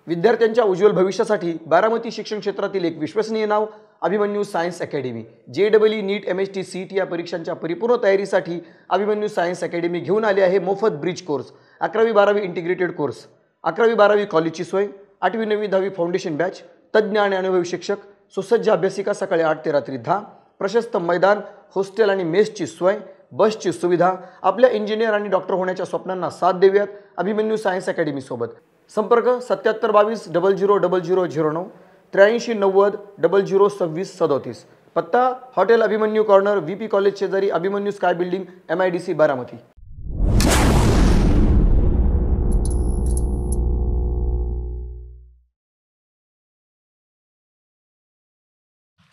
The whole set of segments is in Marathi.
विद्यार्थ्यांच्या उज्ज्वल भविष्यासाठी बारामती शिक्षण क्षेत्रातील एक विश्वसनीय नाव अभिमन्यू सायन्स अकॅडमी। JEE नीट MHT CET या परीक्षांच्या परिपूर्ण तयारीसाठी अभिमन्यू सायन्स अकॅडमी घेऊन आले आहे मोफत ब्रिज कोर्स, 11वी 12वी इंटिग्रेटेड कोर्स, 11वी 12वी कॉलेजची सोय, 8वी 9वी 10वी फाउंडेशन बॅच, तज्ज्ञ आणि अनुभवी शिक्षक, सुसज्ज अभ्यासिका सकाळी 8 ते रात्री 10, प्रशस्त मैदान, हॉस्टेल आणि मेसची सोय, बसची सुविधा। आपल्या इंजिनियर आणि डॉक्टर होण्याच्या स्वप्नांना साथ देऊयात अभिमन्यू सायन्स अकॅडमी सोबत। संपर्क 7722 000009, 83 90 0026 37। पत्ता hotel Abhimanyu corner, VP college शेजारी, Abhimanyu sky building, MIDC Baramati.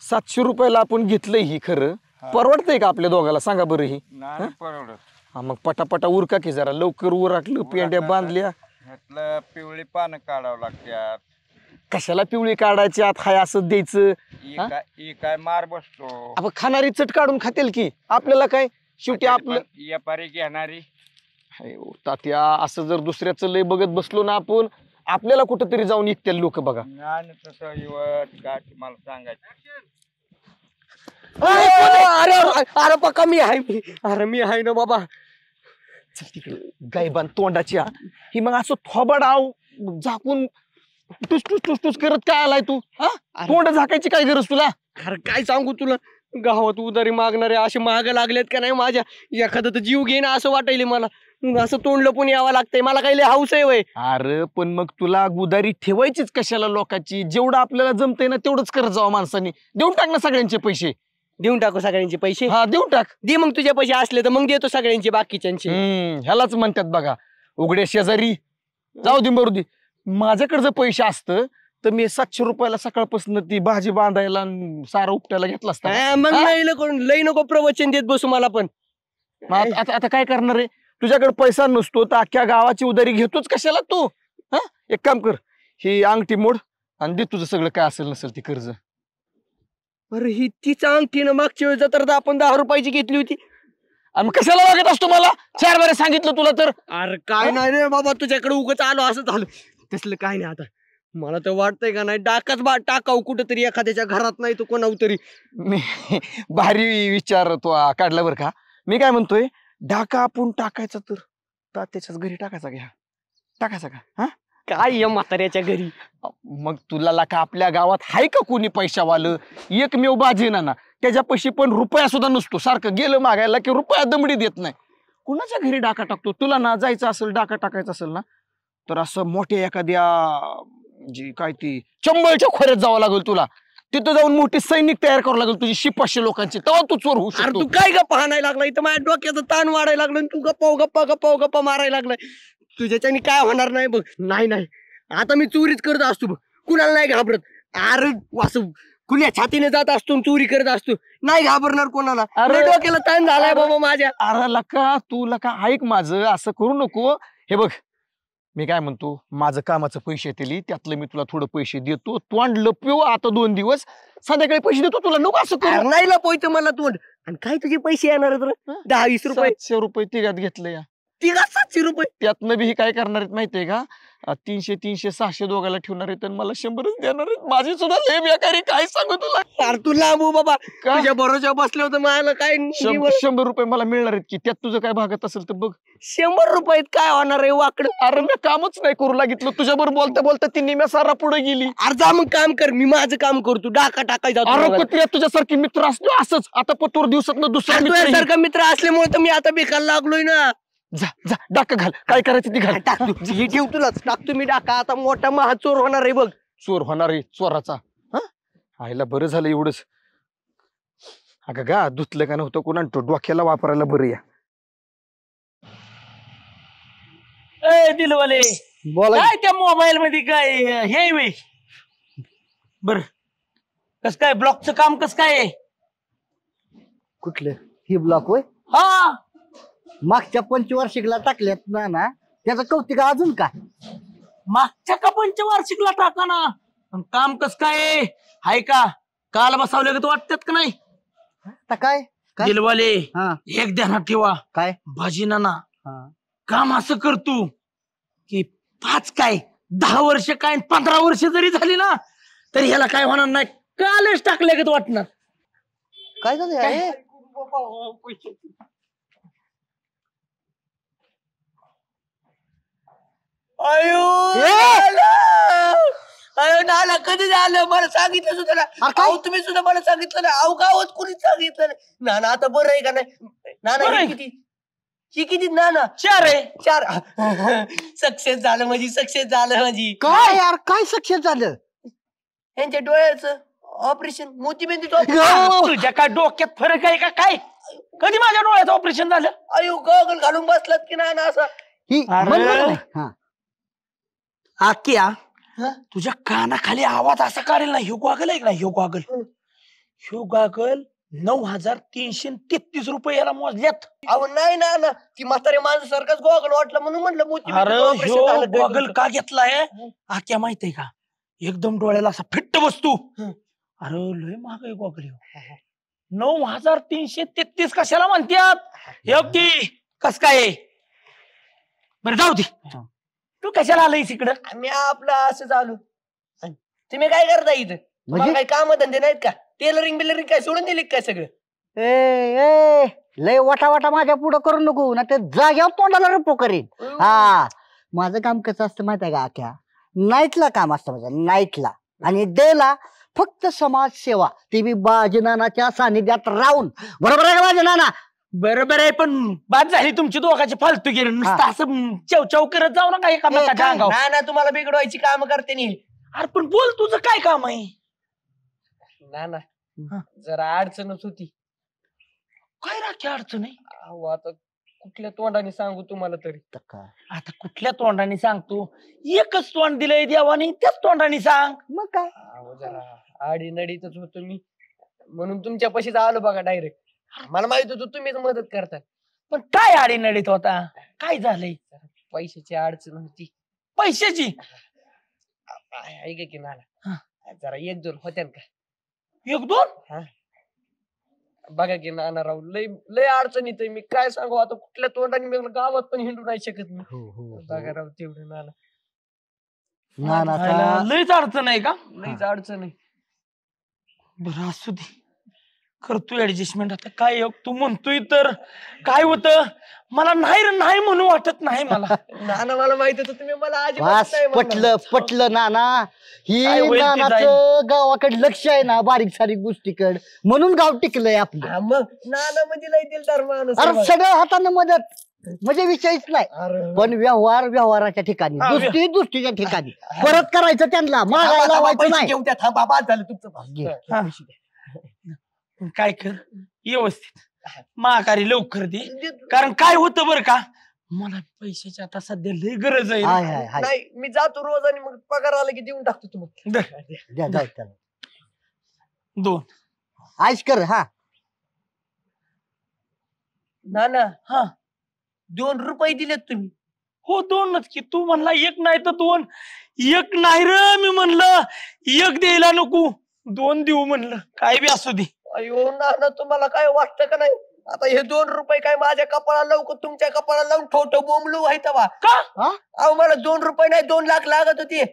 700 रुपयाला आपण घेतलंय ही, खरं परवडतंय का आपल्या दोघाला सांगा बरं? ही नाही परवडत। हा मग पटापटा उरका की जरा लवकर उरकलं, पेंड्या बांधल्या, ह्यातलं पिवळी पानं काढावं लागतात। कशाला पिवळी काढायची, आत हाय असं द्यायचं? काय मार बसतो, आपण खाणारी चट काढून खातील की, आपल्याला काय शेवटी आपलं व्यापारी घेणारी। तात्या असं जर दुसऱ्याचं लय बघत बसलो ना आपण, आपल्याला कुठंतरी जाऊन ऐकतील लोक बघा। नाही तसं काय मला सांगायचं। अरे अरे पक्का मी आहे, अरे मी आहे ना बाबा। गायबान तोंडाची ही, मग असं थोबाडाव झाकून टुस टुस टुस टुस करत काय आलाय तू? तोंड झाकायची काय गरज तुला? अरे काय सांगू तुला, गावात उधारी मागणारे असे माग लागलेत का नाही माझ्या, एखादा तर जीव घेईन असं वाटायले मला। असं तोंड लपून यावं लागतंय, मला काही लय हौस आहे वय। अरे पण मग तुला उधारी ठेवायचीच कशाला लोकांची? जेवढं आपल्याला जमतंय ना तेवढंच करत जावं माणसांनी। देऊन टाक ना सगळ्यांचे पैसे। देऊन टाकू सगळ्यांचे पैसे? हा देऊन टाक। दे मग तुझे पैसे असले तर मग देतो सगळ्यांचे बाकीच्यांचे। ह्यालाच म्हणतात बघा उघड्या शेजारी। जाऊ दे मरू दे, माझ्याकडे जर पैसे असतं तर मी 700 रुपयाला सकाळपासून ती भाजी बांधायला सारा उपट्याला घेतला असता। मग लई नको प्रवचन देत बसू मला पण। आता काय करणार आहे? तुझ्याकडे पैसा नसतो तर अख्ख्या गावाची उधारी घेतोच कशाला तू? एक काम कर, ही अंगठी मोड आणि दे तुझं सगळं काय असेल नसेल ती कर्ज। अरे ही तीच अंगठी ना, मागच्या वेळेस तर आपण 10 रुपयाची घेतली होती। आणि मग कशाला वागत असतो मला? 4 बारे सांगितलं तुला तर। अरे काय नाही रे बाबा, तुझ्याकडे उगाच आलो असं झालं, तसलं काय नाही। आता मला तर वाटतंय का नाही डाकाच टाकाव कुठंतरी एखाद्याच्या घरात, नाही तर कोणावर तरी। मी भारी विचार तो काढला बरं का। मी काय म्हणतोय, डाका आपण टाकायचा तर त्याच्याच घरी टाकायचा घ्या, टाकायचा का? काय या म्हाताऱ्याच्या घरी? मग तुला का आपल्या गावात हाय का कोणी पैशावालं? एकमेव बाजी ना, त्याच्या पैसे पण रुपया सुद्धा नसतो, सारखं गेलं मागायला की रुपया दमडी देत नाही। कुणाच्या घरी डाका टाकतो? तुला ना जायचं असेल डाका टाकायचा असेल ना, तर असं मोठ्या एखाद्या जी काय ती चंबळच्या खोऱ्यात जावं लागेल तुला। तिथं जाऊन मोठी सैनिक तयार करावं लागेल तुझी 500 लोकांची, तेव्हा तू चोर होऊ शकतो। तू काय गप्पा हाणायला लागला इथं? माझ्या डोक्याचा ताण वाढायला लागला, तू गप्पा मारायला लागलाय। तुझ्याच्यानी काय होणार नाही बघ। नाही आता मी चोरीच करत असतो बघ, कुणाला नाही घाबरत। अरे असं खुल्या छातीने जात असतो, चोरी करत असतो, नाही घाबरणार कोणाला। अरे डोक्याला ताण झालाय बाबा माझ्या। अरे लका तू ऐक माझं, असं करू नको। हे बघ मी काय म्हणतो, माझं कामाचं पैसे येतील, त्यातलं मी तुला थोडं पैसे देतो। तोंड लपव आता 2 दिवस, संध्याकाळी पैसे देतो तुला। नको असं करू। नाही लपवायचं मला तोंड। आणि काय तुझे पैसे येणार 10-20 रुपये? 700 रुपये तिघात घेतले। 700 रुपये? त्यातनं बी काय करणार आहेत माहितीये का? 300 600 दोघाला ठेवणार आहेत, मला 100च देणार आहेत। माझी सुद्धा लय बेकारी, काय सांगू तुला। अरे तू लांबू बाबा, तुझ्या भरोश्यावर बसले होतं, मला काय 100 रुपये मला मिळणार आहेत की, त्यात तुझं काय भागत असेल तर बघ। 100 रुपयात काय होणार आहे वाकड? अरे मी कामच नाही करू लागितलं, तुझ्याबरोबर बोलता बोलता ती निम्या सारा पुढे गेली। अरे जा मग काम कर, मी माझं काम करतो, डाका टाकायचा। अरे कुत्र्या तुझ्यासारखे मित्र असतो असंच, आता पतोर दिवसात दुसरा तुझ्यासारखा मित्र असल्यामुळे तर मी आता बेकार लागलोय ना। जा जा डाका घाल, काय करायचं ती घाल। टाकतो हे ठेव, तुलाच टाकतो मी डाका। आता मोठा महाचोर होणार आहे बघ। चोर होणार आहे चोराचा? आईला बरं झालं एवढंच। अगं गा धुतलं का नव्हतं कोणा डोक्याला वापरायला बरं या। दिलवाले बोला काय त्या मोबाईल मध्ये काय हे वे बर, कस काय ब्लॉकचं काम कस काय? कुठलं ही ब्लॉक होय? हा मागच्या पंचवार्षिकला टाकल्यात ना, त्याचं कौतिक अजून काय? मागच्या का पंचवार्षिकला टाका ना, पण काम कस काय हाय का? काल बसावले तर वाटतात का नाही? आता काय दिलवाले हा एक ध्यानात ठेवा, काय भाजी नाना हा काम असं करतो की 5 काय 10 वर्ष काय 15 वर्ष जरी झाली ना तरी ह्याला काय होणार नाही. कालच टाकले वाटणार. काय झालं काय? हे? अयो नाना कधी झालं मला सांगितलं सुद्धा ना. अहो तुम्ही सुद्धा मला सांगितलं ना. अहो गावात कुणीच सांगितलं नाही. नाना आता बरं आहे का नाही? नाना बरं हे आहे. किती ही किती नाना 4 आहे. 4 सक्सेस झालं म्हणजे सक्सेस झालं म्हणजे. काय यार काय सक्सेस झालं? यांच्या डोळ्याचं ऑपरेशन मोतीबिंदूचं ऑपरेशन. तुझ्या काय डोक्यात फरक आहे का काय? कधी माझ्या डोळ्याचं ऑपरेशन झालं? अयो गॉगल घालून बसलात की नाना असा. ही अरे. म्हणलं का नाही? हा. आक्या हा? तुझ्या कानाखाली आवाज असा काढेल ना. ह्यो गॉगल आहे ना, ह्यो गॉगल 9,333 रुपये याला मोजल्यात. अहो नाही नाना ती म्हातारे माणसासारखाच गॉगल वाटला म्हणून म्हणलं अरे मोतीबिंदूचं ऑपरेशन ह्यो झालं. गॉगल का घेतलाय आक्या माहितीये का? एकदम डोळ्याला असा फिट्ट बसतो. अरे लय महाग आहे गॉगल. 9,333 कशाला म्हणतात? हे की कस काय? बरं जाऊ दे. तू कशाला आलायस इकडं? मी आपलं असं चालू. तुम्ही काय करता इथं? तुम्हाला म्हणजे काही काम धंदे नाहीत का? टेलरिंग बिलरिंग काय सोडून दिली काय सगळं? ए लय वाटा वाटा माझ्या पुढं करू नको ना ते जाग्यावर तोंडाला रपो करीन. हा माझं काम कसं असतं माहिती आहे का आख्या? नाईटला काम असतं माझं नाईटला. आणि डेला फक्त समाज सेवा. ते बी बाजी नानाच्या सानिध्यात राहून. बरोबर आहे का बाजी नाना? बरोबर आहे पण बाद झाली तुमची दोघांची फालतूगिरी. नुसतं असं चवचव करत जाऊ नका एकामेकाच्या अंगावर. ना तुम्हाला बिघडवायची काम करते नी. अरे पण बोल तुझं काय काम आहे? ना जरा अडचणच होती. काय राखी अडचण आहे? अहो आता कुठल्या तोंडाने सांगू तुम्हाला तरी. आता कुठल्या तोंडाने सांगतो? एकच तोंड दिलंय देवाने त्याच तोंडाने सांग. मग काय अहो जरा आडी नडीतच होतो मी म्हणून तुमच्या पाशीच आलो बघा डायरेक्ट. मला माहित होतं तुम्हीच मदत करता. पण काय आडी नडीत होता? काय झालंय? पैशाची अडचण होती. पैशाची? ऐका की नाना जरा 1-2 होत्या का? 1-2? बघा की नाना राव लय लय अडचणीत आहे. मी काय सांगू आता कुठल्या तोंडाने मी गावात पण हिंडू नाही शकत मी. बघा राव तेवढं नाना नानाचा लयच अडचण आहे का? लयच अडचण आहे. बरं असू दे करतो ऍडजस्टमेंट. आता काय तू म्हणतोय तर काय होतं? मला नाही म्हणू वाटत नाही मला. नाना मला माहित होतं तुम्ही मला वास पटलं नाना. ही काय होईल ते नानाचं गावाकडे लक्ष आहे ना बारीक सारीक गोष्टीकडे म्हणून गाव टिकलंय आपलं. मग नाना म्हणजे लय दिलदार माणूस आहे अरे बघा. सगळं हाताने मदत म्हणजे विषयच नाही. अरे पण व्यवहाराच्या ठिकाणी हा, दृष्टीच्या ठिकाणी परत करायचं त्यांना मागायला लावायचं पैसे नाही. घेऊन त्या थांबा बाद झालं तुमचं. घे. हा. काय कर व्यवस्थित माघारी लवकर दे. कारण काय होतं बरं का मला पैशाची आता सध्या लय गरज आहे. हाय हाय हाय नाही मी जातो रोज आणि मग पगार आला की देऊन टाकतो तुम्हाला. द्या, जाऊ त्याला. 2. आईश कर. हा नाना हा 2 रुपये दिलेत तुम्ही. हो 2च की. तू म्हणला 1 नाही तर 2. 1 नाही र मी म्हणलं 1 द्यायला नको 2 देऊ म्हणलं. काय बी असू दे. अयो नाना तुम्हाला काय वाटतं का नाही? आता हे 2 रुपये काय माझ्या कपाळाला लावू तुमच्या कपाळाला लावून ठोठो बोंबलू व्हायचा बा. का? अहो मला 2 रुपये नाही 2 लाख लागत होते.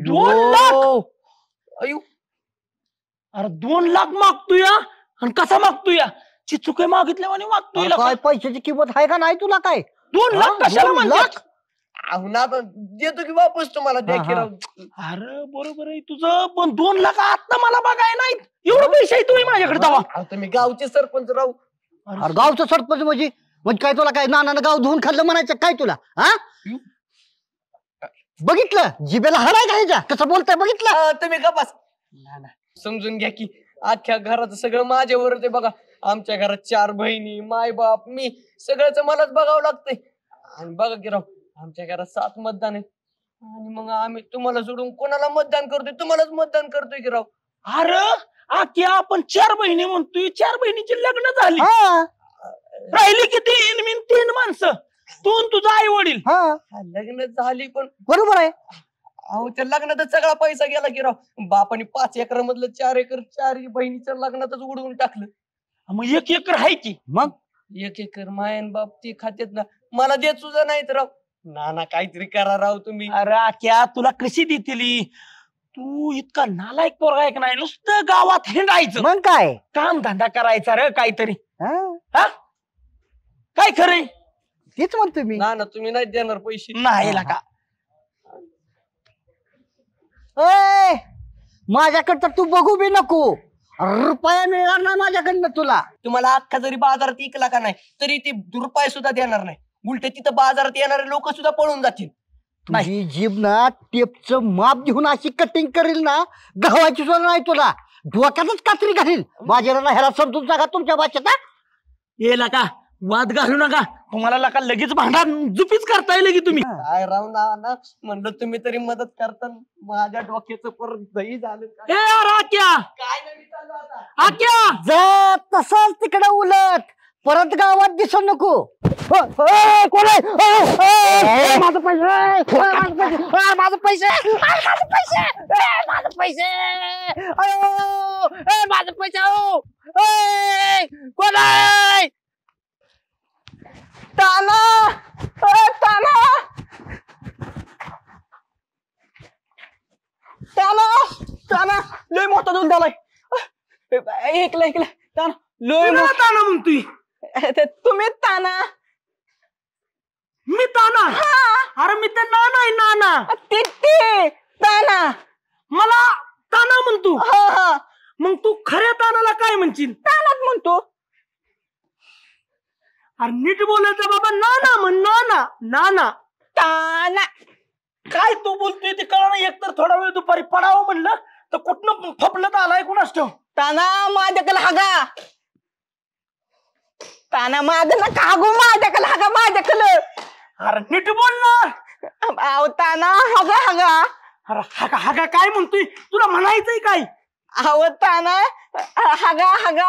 2 लाख? अयो अरे 2 लाख मागतोय आणि कसा मागतोय? चिचुके मागितल्यावानी मागतोय अरे काय पैशाची किंमत आहे का नाही तुला काय? 2 लाख कशाला 2 म्हणतात? लाख? अहो ना आता देतो की वापस तुम्हाला द्या की राव. अरे बरोबर आहे तुझं पण 2 लाख आता मला बघाय नाहीत. एवढं पैसे आहे तुम्ही माझ्याकडे दावा. अहो तुम्ही गावचे सरपंच राव. अरे गावचं सरपंच म्हणजे काय तुला काय नानानं गाव धुवून खाल्लं म्हणायचं काय तुला? हा बघितलं जिबेला हराय घायचा कसं बोलताय बघितलं? तुम्ही गपास. नाना समजून घ्या की अख्ख्या घराचं सगळं माझ्यावर ते बघा. आमच्या घरात 4 बहिणी माय बाप मी सगळ्याच मलाच बघावं लागतंय. आणि बघा की राव आमच्या घरात 7 मतदान आहे आणि मग आम्ही तुम्हाला सोडून कोणाला मतदान करतोय? तुम्हालाच मतदान करतोय की राव. अरे आख्या आपण 4 बहिणी म्हणतोय. 4 बहिणीची लग्न झाली. हा राहिली किती? 3 माणसं. तू तुझा आई वडील. हा लग्न झाली पण बरोबर आहे. अहो त्या लग्नातच सगळा पैसा गेला की राव. बापाने 5 एकर मधलं 4 एकर 4 बहिणीच्या लग्नातच उडवून टाकलं. मग 1 एकर आहे की. मग 1 एकर मायन बाप ते खात्यात ना मला देत सुद्धा नाहीत राव. नाना काहीतरी करा राव तुम्ही. अरे आख्या तुला कशी देतील तू इतका नालायक पोरगा एक नाही नुसतं गावात हिंडायचं मग काय काम धंदा करायचा रे काहीतरी हा? हा काय खरंय तेच म्हणतो मी. नाना तुम्ही नाही देणार पैसे. नाही का ए, माझ्याकडं तर तू बघू बी नको. रुपया मिळणार ना माझ्याकडनं तुला. तुम्हाला अख्खा जरी बाजारात इकला का नाही तरी ते रुपये सुद्धा देणार नाही. उलट तिथं बाजारात येणारे लोक सुद्धा पळून जातील. तुझी जीभ ना टेपचं माप घेऊन अशी कटिंग करील ना गावाची सुद्धा नाही तुला. डोक्यातच कात्री घालील. बाजाराला ह्याला समजून सांगा तुमच्या भाषेत. येला का वाद घालू नका तुम्हाला लका लगेच भांडा जुपीच करता येईल की तुम्ही. काय राव नाना म्हणलं तुम्ही तरी मदत करता. माझ्या डोक्याचं परत दही झालं. ए आक्या काय नाही चालू आता. आक्या जा तसंच तिकडे उलट परत गावात दिसू नको. कोण आहे? माझं पैसे माझं पैसे माझं पैसे माझं पैसे माझं पैसे कोण आहे? ताना ताना ताना ताना लय मोठा दोन झालाय. ऐकलं ऐकलं ताना लय कुणाला ताना म्हणतोय तुम्ही ताना. मी ताना अरे मी तर नाना आहे नाना. ते ताना मला ताना म्हणतो. हा हा मग तू खऱ्या तानाला काय म्हणशील? तानाच म्हणतो. अरे नीट बोलायचं बाबा नाना म्हण नाना नाना ताना काय तू बोलतोय ते कळलं नाही. एकतर थोडा वेळ दुपारी पडावं म्हणलं तर कुठनं फपलत आलाय कुणास ठेव. ताना माझ्याकडे हागा. ताना माझं ना कागो माझ्याकडे हागा माझ्याकडे. अरे नीट बोल ना. अहो ताना हागा हागा. अरे हागा हागा काय म्हणतोय तुला म्हणायचंय काय? अहो ताना हागा हागा.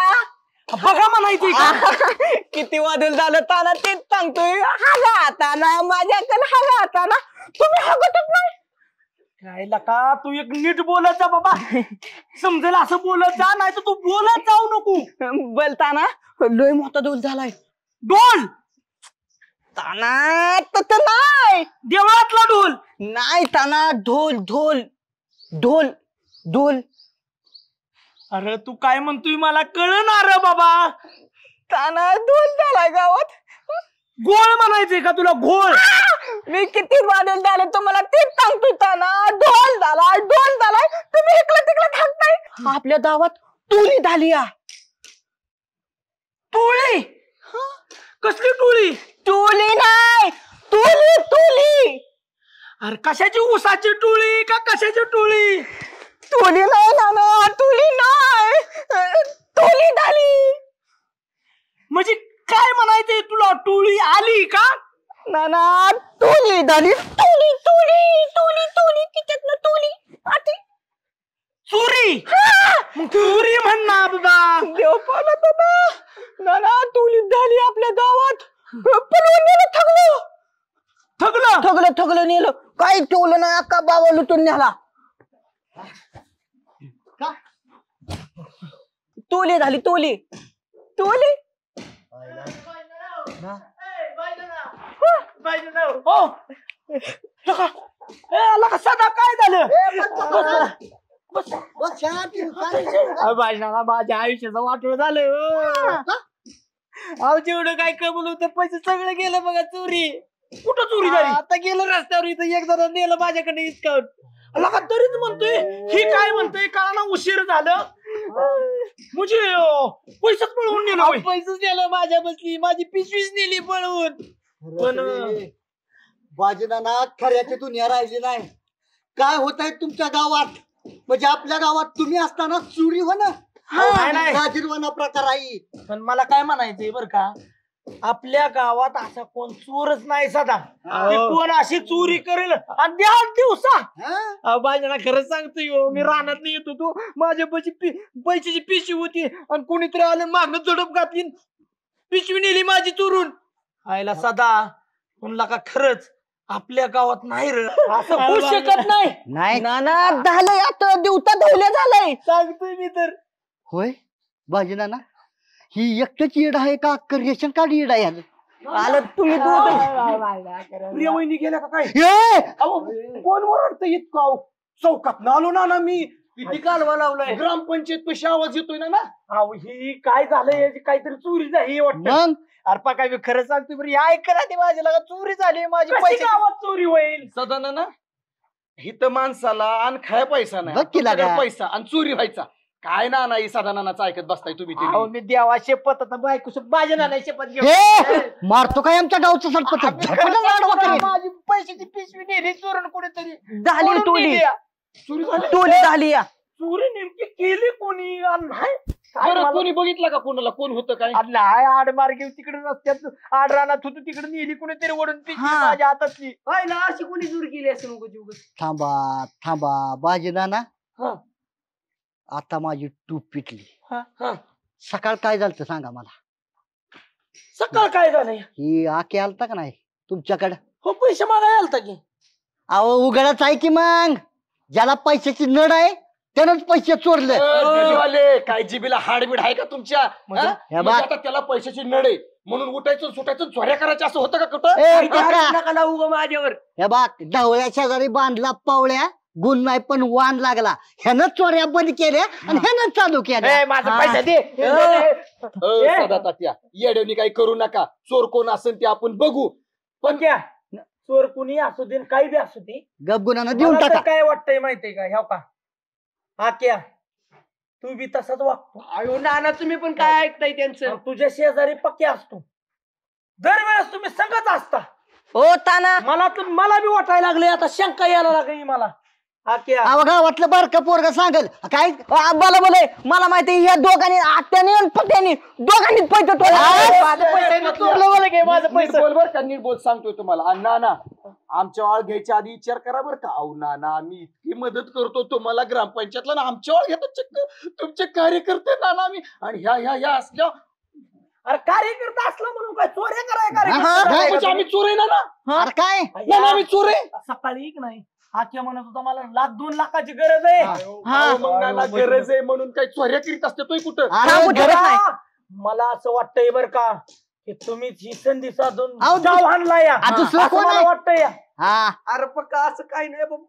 बघा म्हणायचंय का? किती वादळ झालं ताना तेच सांगतोय. हागा ताना माझ्याकडे हागा ताना. तुम्ही हागतच नाही. काय लका तू एक नीट बोलत जा बाबा. समजेल असं बोलत जा नाही तर तू बोलत जाऊ नको. बोलताना लय मोठा डोल झालाय. ढोल ताना तसं नाही. देवळातला ढोल नाही ताना ढोल ढोल ढोल ढोल. अरे तू काय म्हणतोय मला कळणार रे बाबा. ताना ढोल झालाय गावात. गोळ म्हणायचंय का तुला घोळ? मी किती वादळ झाले तुम्हाला तेच सांगतोय ताना. ढोल झालाय ढोल झालाय. तुम्ही इकडं तिकडं थांबताय. आपल्या गावात तुरी झाली. टोळी कसली टोळी? टोली नाही तुली तुली. अरे कशाची ऊसाची टोळी का कशाची टोळी? तुली नाही नाना तुली नाही. तुली झाली. म्हणजे काय म्हणायचंय तुला? टोळी आली का? नाना तुली झाली. तुली तुली तुली तुली तिच्यातनं तुली आती. चोरी मग चोरी म्हण ना बाबा. देव पालत होता. नाना तुली झाली आपल्या गावात. पळवून नेलं ठगलं ठगलं ठगलं ठगलं नेलं. काही ठेवलं नाही. अक्का बाबा लुटून नेला. तुली झाली तुली तुली. हो लका. ए, लका सदा काय झालं? माझ्या आयुष्याचं वाटोळ झालं. अहो जेवढं काय कमवलं होतं पैसे सगळं गेलं बघा चोरी. कुठं चोरी झाली? आता गेलं रस्त्यावर इथं एक जण नेलं माझ्याकडे इस्काउट. लका तरीच म्हणतोय ही काय म्हणतोय कारण उशीर झालं म्हणजे पैसेच पळवून नेलं होय. पैसेच नेलं माझ्या बसली. माझी पिशवीच नेली पळवून. पण बाजीना खऱ्याची दुनिया राहिली नाही. काय होत आहे तुमच्या गावात? म्हणजे आपल्या गावात तुम्ही असताना चोरी होणं नाही, नाही. लाजीरवाना प्रकार आहे. पण मला काय म्हणायचंय बर का आपल्या गावात असा कोण चोरच नाही सदा. की कोण अशी चोरी करेल आणि द्या दिवसा. माझ्या खरंच सांगतोय हो. मी रानात नाही येत होतो. माझ्या पैशाची पिशवी होती आणि कोणीतरी आलं मागणं झडप घातली. पिशवी नेली माझी चोरून. आयला सदा कोणला का खरंच आपल्या गावात नाही रे असं होऊ शकत नाही. नाही नाना झालंय आता दिवसा धवल्या झालंय. सांगतोय मी तर. होय बाजीना ही एकटंच येड आहे का? रेशन कार्ड येड आहे? आलं तुम्ही प्रियवहिनी गेल्या का काय ए, अहो कोण ओरडतं इतकं अहो चौकात आलो ना मी किती कालवा लावलाय ग्रामपंचायत पैसे आवाज येतोय ना अहो ही काय झालंय काहीतरी चोरी झाली वाटतं मग अरे काय मी खरं सांगतो बरं या ऐकला ते माझ्या लगा चोरी झाली माझी पैसे गावात चोरी होईल सदाना ना हित माणसाला आणि खाय पैसा नाही बघ की तुमच्याकडे लागा. पैसा आणि चोरी व्हायचा काय ना नाही सदानाचं ऐकत बसताय तुम्ही ते अहो मी देवा शपथ आता बायको माझ्या ना शपथ घेऊन ए, मारतो काय आमच्या गावचं सरपंच आम्ही खरं झपाट्यानं सांगतो आडवा ना, करीन. माझी पैशाची पिशवी नेली चोरून कुठेतरी झाली कोण टोली नेली या? चोरी झाली टोली झाली या चोरी नेमकी केली कोणी आणि नाही काय बरं मला- कोणी बघितलं का कोणाला कोण होतं काय आणि नाही आडमार्गे तिकडे रस्त्यात आड रानात होतो तिकडे नेली कुणीतरी ओढून पिशवी हा. माझ्या हातातली काय ना अशी कोणी चोरी केली असं नको जीव थांबा थांबा बाजी नाना हा. आता माझी टूप पिटली हा. सकाळ काय झालं सांगा मला. सकाळ काय झालंय ही आके आलता का नाही तुमच्याकडं. हो पैसे मागायला आलता की अहो उघडच आहे की मग ज्याला पैशाची नड आहे त्यानंच पैसे चोरले. जिबीवाले, काय जिबीला हाडबीड आहे का तुमच्या म्हणजे? हा? हे म्हणजे बघ. आता त्याला पैशाची नड आहे म्हणून उठायचं सुटायचं चोऱ्या करायच्या असं होतं का कुठं ए, बघा. नका लावू गं माझ्यावर हे बघ ढवळ्या शेजारी बांधला पावळ्या गुण नाही पण वाण लागला ह्यानं चोऱ्या बंद केल्या आणि ह्यानं चालू केल्या. ए, माझा पैसा दे सदा तात्या येड्यानी काही करू नका चोर कोण असेल ते आपण बघू पण क्या चोर कुणी असू दे काही बी असू दे गपगुणानं देऊन मला तर टाका. काय वाटतंय माहितीये का ह्या का हा क्या तू बी तसाच वागतो अयो नाना तुम्ही पण काय ऐकताय त्यांचं आणि तुझ्या शेजारी पक्के असतो दरवेळेस तुम्ही संगत असता ओ ताना मला बी वाटायला लागले आता शंका यायला लागली मला हा क्या अहो गावातलं बारकं पोरग सांगल काय बोला बोले मला माहिती या दोघांनी आत्याने आणि पत्याने दोघांनी पैसे माझं पैसे नाही चोरलं मला काय माझं नीट पैसे बोल बर का नीट बोल सांगतोय तुम्हाला आणि नाना आमच्या वाळ घ्यायच्या आधी विचार करा बरं का अहो नाना आम्ही इतकी मदत करतो तुम्हाला ग्रामपंचायतला ना आमच्या वाळ घेतात चक्क तुमचे कार्यकर्ते नाना आम्ही आणि ह्या असल्या अरे कार्यकर्ता असला म्हणून काय चोऱ्या कराय म्हणजे आम्ही चोर आहे ना अरे काय नाना आम्ही चोर आहे सकाळी की नाही आख्या म्हणत होता मला 1-2 लाखाची गरज आहे अहो, मग नाना गरज आहे म्हणून काही चोऱ्या करीत असते तोय कुठं अरे घरात मला असं वाटतंय बर का की तुम्हीच ही संधी साधून अहो, जाव हाणला या आ, दुसरं असं कोण मला आहे? वाटतंय हा अरे पक्का असं काय नाही बाबा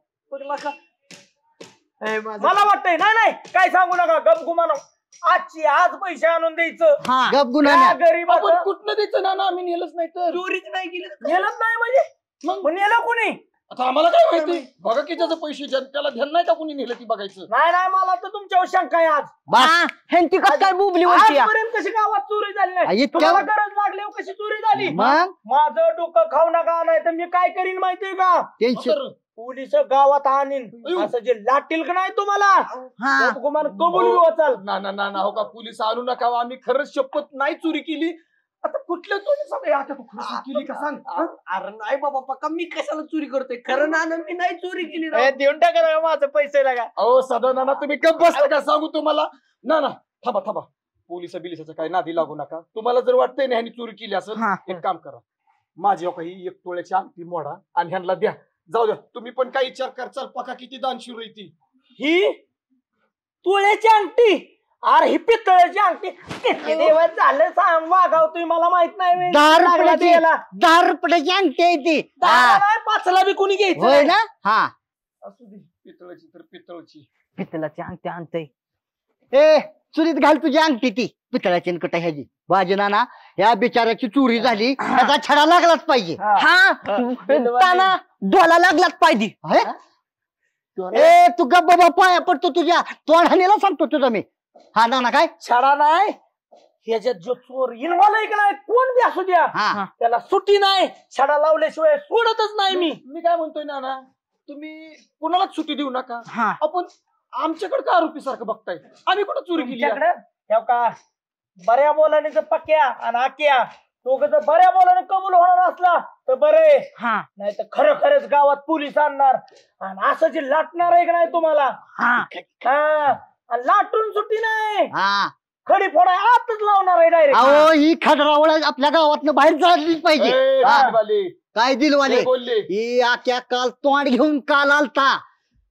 मला वाटतंय नाही काय सांगू नका गप गुमानो आज पैसे आणून द्यायचं गपगुणानं त्या गरीबाचं आपण कुठनं द्यायचं नाना आम्ही नेलंच नाही तर चोरीच नाही केली नेलंच नाही म्हणजे मग नेलं कोणी आता आम्हाला काय माहिती बघा की त्याचं पैसे त्याला ध्यान नाही का कुणी नेलं ती बघायचं नाही मला तर तुमच्यावर शंका आहे आज बस ह्यांची कस काय बुबली होती आजपर्यंत कशी गावात चोरी झाली नाही इतक्या- तुम्हाला गरज लागल्यावर कशी चोरी झाली मग माझं डोकं खाऊ नका नाही तर मी काय करीन माहितीये का टेन्शन तर पोलिस गावात आणीन असं जे लाटील का नाही तुम्हाला गप गुमान कबूल बी वाचाल ना हो का पोलीस आणू नका हो. आम्ही खरंच शपथ नाही चोरी केली आता कुठल्या चोरी सांग आता तू खरंच केली का सांग हा? अरे नाही बाबा पक्का मी कशाला चोरी करतोय खरं नाना मी नाही चोरी केली राव. देऊन टाका ना माझं पैसे लागा अहो सदा नाना तुम्ही गप बसता का सांगू तुम्हाला ना थांबा पोलिस बिलिसाचं काय नादी लागू नका तुम्हाला जर वाटतंय ना ह्यांनी चोरी केली असेल हा. एक काम करा माझी काही 1 तोळ्याची अंगठी मोडा आणि ह्यांना द्या जाऊ द्या तुम्ही पण काही विचार करचाल पका किती दानशूर आहे ती ही तुळ्याची अंगठी अरे ही पितळाची अंगठी किती दिवस झालं सांग वागावतोय मला माहित नाही वेळ 10 लागला रुपयाची द्यायला. 10 रुपयाची अंगठी आहे ती. दहा हा. नाही, 5ला बी कोणी घ्यायचं होय नाही. ना हा असू दे पितळाची तर पितळची पितलाची अंगठी आणतोय ए चुरीत घाल तुझी अंगठी ती पितळाची कुठं ह्याची बाजूना ना या बिचाऱ्याची चोरी झाली त्याचा छडा लागलाच पाहिजे. हा. हा ताना डोला लागलाच पाहिजे हे? ए तू गप्प बाबा पाया पडतो तुझ्या तोंडाला सांगतो तुझा मी हा ना काय छडा नाही ह्याच्यात जो चोर इन्व्हॉल्व आहे की नाही कोण बी असू द्या हा त्याला सुट्टी नाही छडा लावल्याशिवाय सोडतच नाही मी काय म्हणतोय नाना तुम्ही कुणालाच सुट्टी देऊ नका हा आपण आमच्याकडे का आरोपी सारखं बघताय आम्ही कुठं चोरी केली आहे? तुमच्याकडे हो का बऱ्या बोलाने जर पक्या आणि आक्या दोघं जर बऱ्या बोलाने कबूल होणार असला तर बरे हा नाही तर खरंच गावात पोलीस आणणार आणि असं जे लाटणार आहे की नाही तुम्हाला हा हा आणि लाटून सुट्टी नाही हा खडी फोडाय आतच लावणार आहे डायरेक्ट अहो ही खडरावळ आपल्या गावातनं बाहेर जायलाच पाहिजे. ए, हा. राजवाले, काय दिलवाले ते बोलले ही आख्या काल तोंड घेऊन काल आलता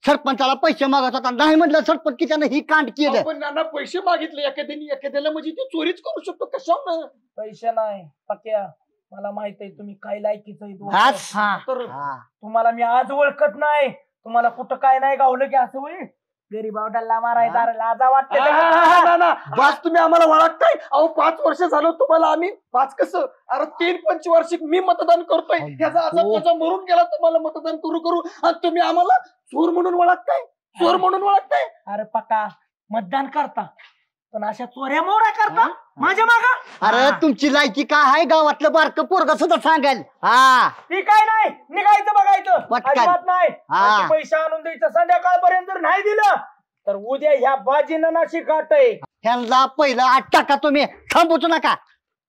सरपंचाला पैसे मागत होता नाही म्हटलं सरपंच की त्यानं ही कांड केलं. आपण नाना पैसे मागितले एखाद्याला म्हणजे ती चोरीच करू शकतो कशावर पैसे नाही पक्या मला माहित आहे तुम्ही काय लायकीचं आहे दोघं. हाच. तर हा. तुम्हाला मी आज ओळखत नाही. तुम्हाला कुठं काय नाही गावलं की असं होईल. गरीबाव डल्ला मारायचा लाजा वाटते बस तुम्ही आम्हाला ओळखताय. अहो 5 वर्ष झालं तुम्हाला आम्ही 5 कसं अरे 3 पंचवार्षिक मी मतदान करतोय. त्याचा असा त्याचा मरून गेला तुम्हाला मतदान करू करू आणि तुम्ही आम्हाला चोर म्हणून ओळखताय. चोर म्हणून ओळखताय. अरे पक्का मतदान करता पण अशा चोऱ्या मोऱ्या करता माझ्या मागा. अरे तुमची लायकी काय आहे गावातलं बारकं पोरग सुद्धा सांगाल. हा ती काय नाही निघायचं बघायचं पटकन. अजिबात नाही. हा. आणि ते पैसे आणून द्यायचं संध्याकाळपर्यंत जर नाही दिलं तर उद्या ह्या बाजीनं नाशी गाठ आहे. ह्यांना पहिलं 8 टाका तुम्ही थांबवू नका.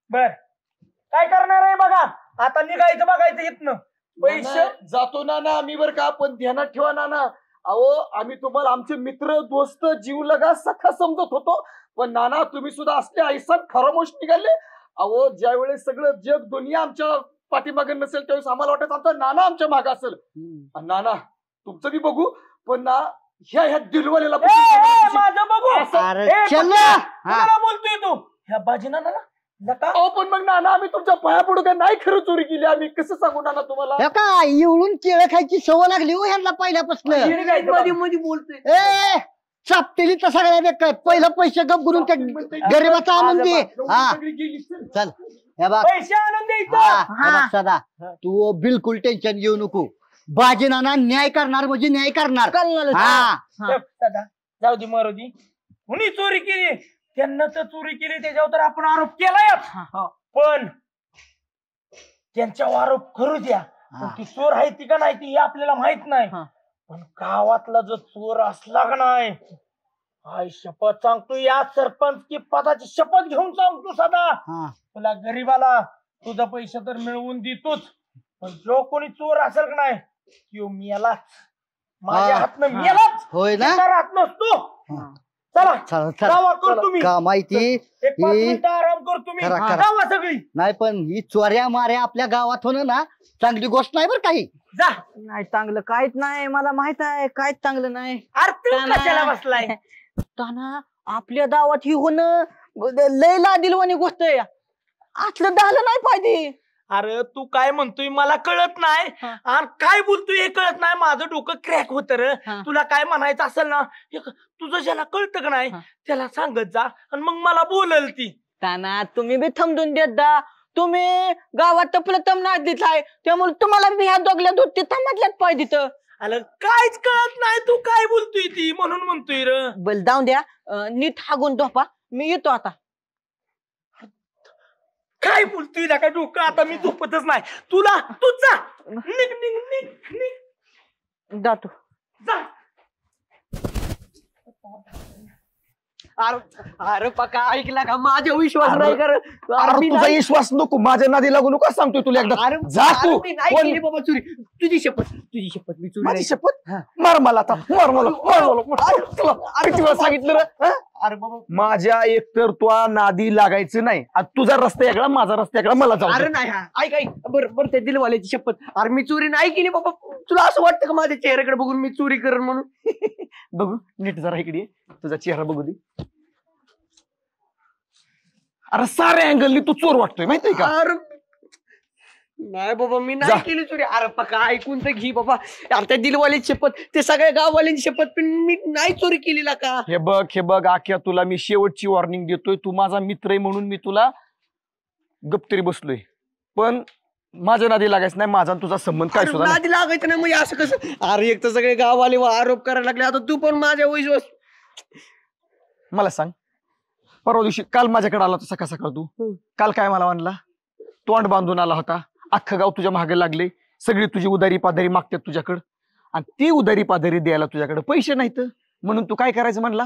बर काय करणार आहे बघा. आता निघायचं बघायचं इथनं पैसे. नाना, जातो नाना आम्ही बरं का पण ध्यानात ठेवा नाना. अहो आम्ही तुम्हाला आमचे मित्र दोस्त जीव लगा सखा समजत होतो पण नाना तुम्ही सुद्धा असले ऐसा खरामोश निघाले. अहो ज्या वेळेस सगळं जग दुनिया आमच्या पाठीमागे नसेल त्यावेळेस आम्हाला वाटत आमचा नाना आमच्या मागे असेल. आणि नाना तुमचं बी बघू पण ना ह्या दिलवालेला माझं बघू. अरे ए, चल पक्का, हा. कुणाला बोलतोय तू ह्या बाजीना ना नका. अहो पण मग नाना आम्ही तुमच्या पाया पडू काय नाही खरं चोरी केली आम्ही कसं सांगू नाना तुम्हाला. हे काय इवळून केळं खायची सवय लागली हो ह्यांना पहिल्यापासून. मध्ये मध्ये बोलतोय. ए चापतेली तर सगळ्या बेकार. पहिलं पैसे गप करून त्या गरीबाचा आणून दे. हा चल हे बघ. पैसे आणून द्यायचं. हे बघ सदा तू बिलकुल टेन्शन घेऊ नको. बाजी नाना न्याय करणार म्हणजे न्याय करणार. हा सदा जाऊ दे मरुदी. कुणी चोरी केली त्यांना तर चोरी केली त्याच्यावर तर आपण आरोप केलाय पण त्यांच्यावर आरोप करू द्या. पण ती चोर आहे ती का नाही ती आपल्याला माहित नाही. पण गावातला जो चोर असला का नाही हाय शपथ सांगतो या सरपंच की पदाची शपथ घेऊन सांगतो सदा तुला गरीबाला तुझं पैसे तर मिळवून देतोच पण जो कोणी चोर असेल का नाही तो मेलाच. माझ्या हातनं मेलाच. होय ना. राहत नसतो. चला चला जावा कर तुम्ही. का माहिती एक 5 मिनिटं आराम कर तुम्ही. करा, करा. जावा सगळी. नाही पण ही चोऱ्या माऱ्या आपल्या गावात होणं ना चांगली गोष्ट नाही बरं काही. जा. नाही चांगलं काहीच नाही मला माहित आहे काहीच चांगलं नाही. अरे तू कशाला बसलाय. ताना आपल्या गावात ही होणं लय लादिलवाणी गोष्ट आहे. असलं झालं नाही पाहिजे. अरे तू काय म्हणतोय मला कळत नाही आणि काय बोलतोय हे कळत नाही. माझं डोकं क्रॅक होत र. तुला काय म्हणायचं असेल ना तुझं ज्याला कळतं का नाही त्याला सांगत जा आणि मग मला बोलल ती. ताना तुम्ही बी थमडून देत जा. तुम्ही गावात प्रथम नादलीच आहे त्यामुळे तुम्हाला बी ह्या दोघल्या दूध ते थमटल्याच पाहिजे. तर अरे काहीच कळत नाही तू काय बोलतोय ती म्हणून म्हणतोय र. बल जाऊन द्या. नीट हागून झोपा. मी येतो आता. काय बोलतोय ना काय डोकं आता मी झोपतच नाही. तुला तूच जा. निघ निघ निघ निघ जातो. जा. अरे पक्का ऐकला का माझा विश्वास नाही कर. अरे तुझा विश्वास नको माझ्या नादी लागू नको सांगतोय तुला एकदा. जा तू. नाही केली बाबा चोरी. तुझी शपथ मी चोरी माझी नाही. शपथ मार मला आता मार मला मार मला. तुला किती वेळा सांगितलं रे. हा? अरे बाबा माझ्या एकतर तुला नादी लागायचं नाही. आता तुझा रस्ता वेगळा माझा रस्ता वेगळा मला जाऊ अरे दे. नाही ऐक बरं त्या दिलवाल्याची शपथ. अरे मी चोरी नाही केली बाबा. तुला असं वाटतं का माझ्या चेहऱ्याकडे बघून मी चोरी करेन म्हणून. बघू नीट जरा इकडे ये. तुझा चेहरा बघू दे. अरे साऱ्या अँगलनी तू चोर वाटतोय माहितीये का. अरे नाही बाबा मी नाही जा. केली चोरी. अरे पक्का ऐकून तर घे बाबा. अरे त्या दिलवाल्याची शपथ ते सगळ्या गाववाल्यांची शपथ पण मी नाही चोरी केलेला का. हे बघ आख्या तुला मी शेवटची वॉर्निंग देतोय. तू माझा मित्र आहे म्हणून मी तुला गप्तरी बसलोय पण माझ्या नादी लागायचं नाही. माझा आणि तुझा संबंध काय सुद्धा नाही. नादी लागायचं नाही म्हणजे असं कसं. अरे एक तर सगळे गाववाले आरोप करायला लागले. आता तू पण माझ्या विश्वास. मला सांग परवा दिवशी काल माझ्याकडे आला होता सकाळ तू काल काय मला म्हणला. तोंड बांधून आला होता. अख्खं गाव तुझ्या मागे लागले. सगळी तुझी उदारी पादारी मागतात तुझ्याकडं आणि ती उदारी पादारी द्यायला तुझ्याकडे पैसे नाहीत म्हणून तू काय करायचं म्हणला.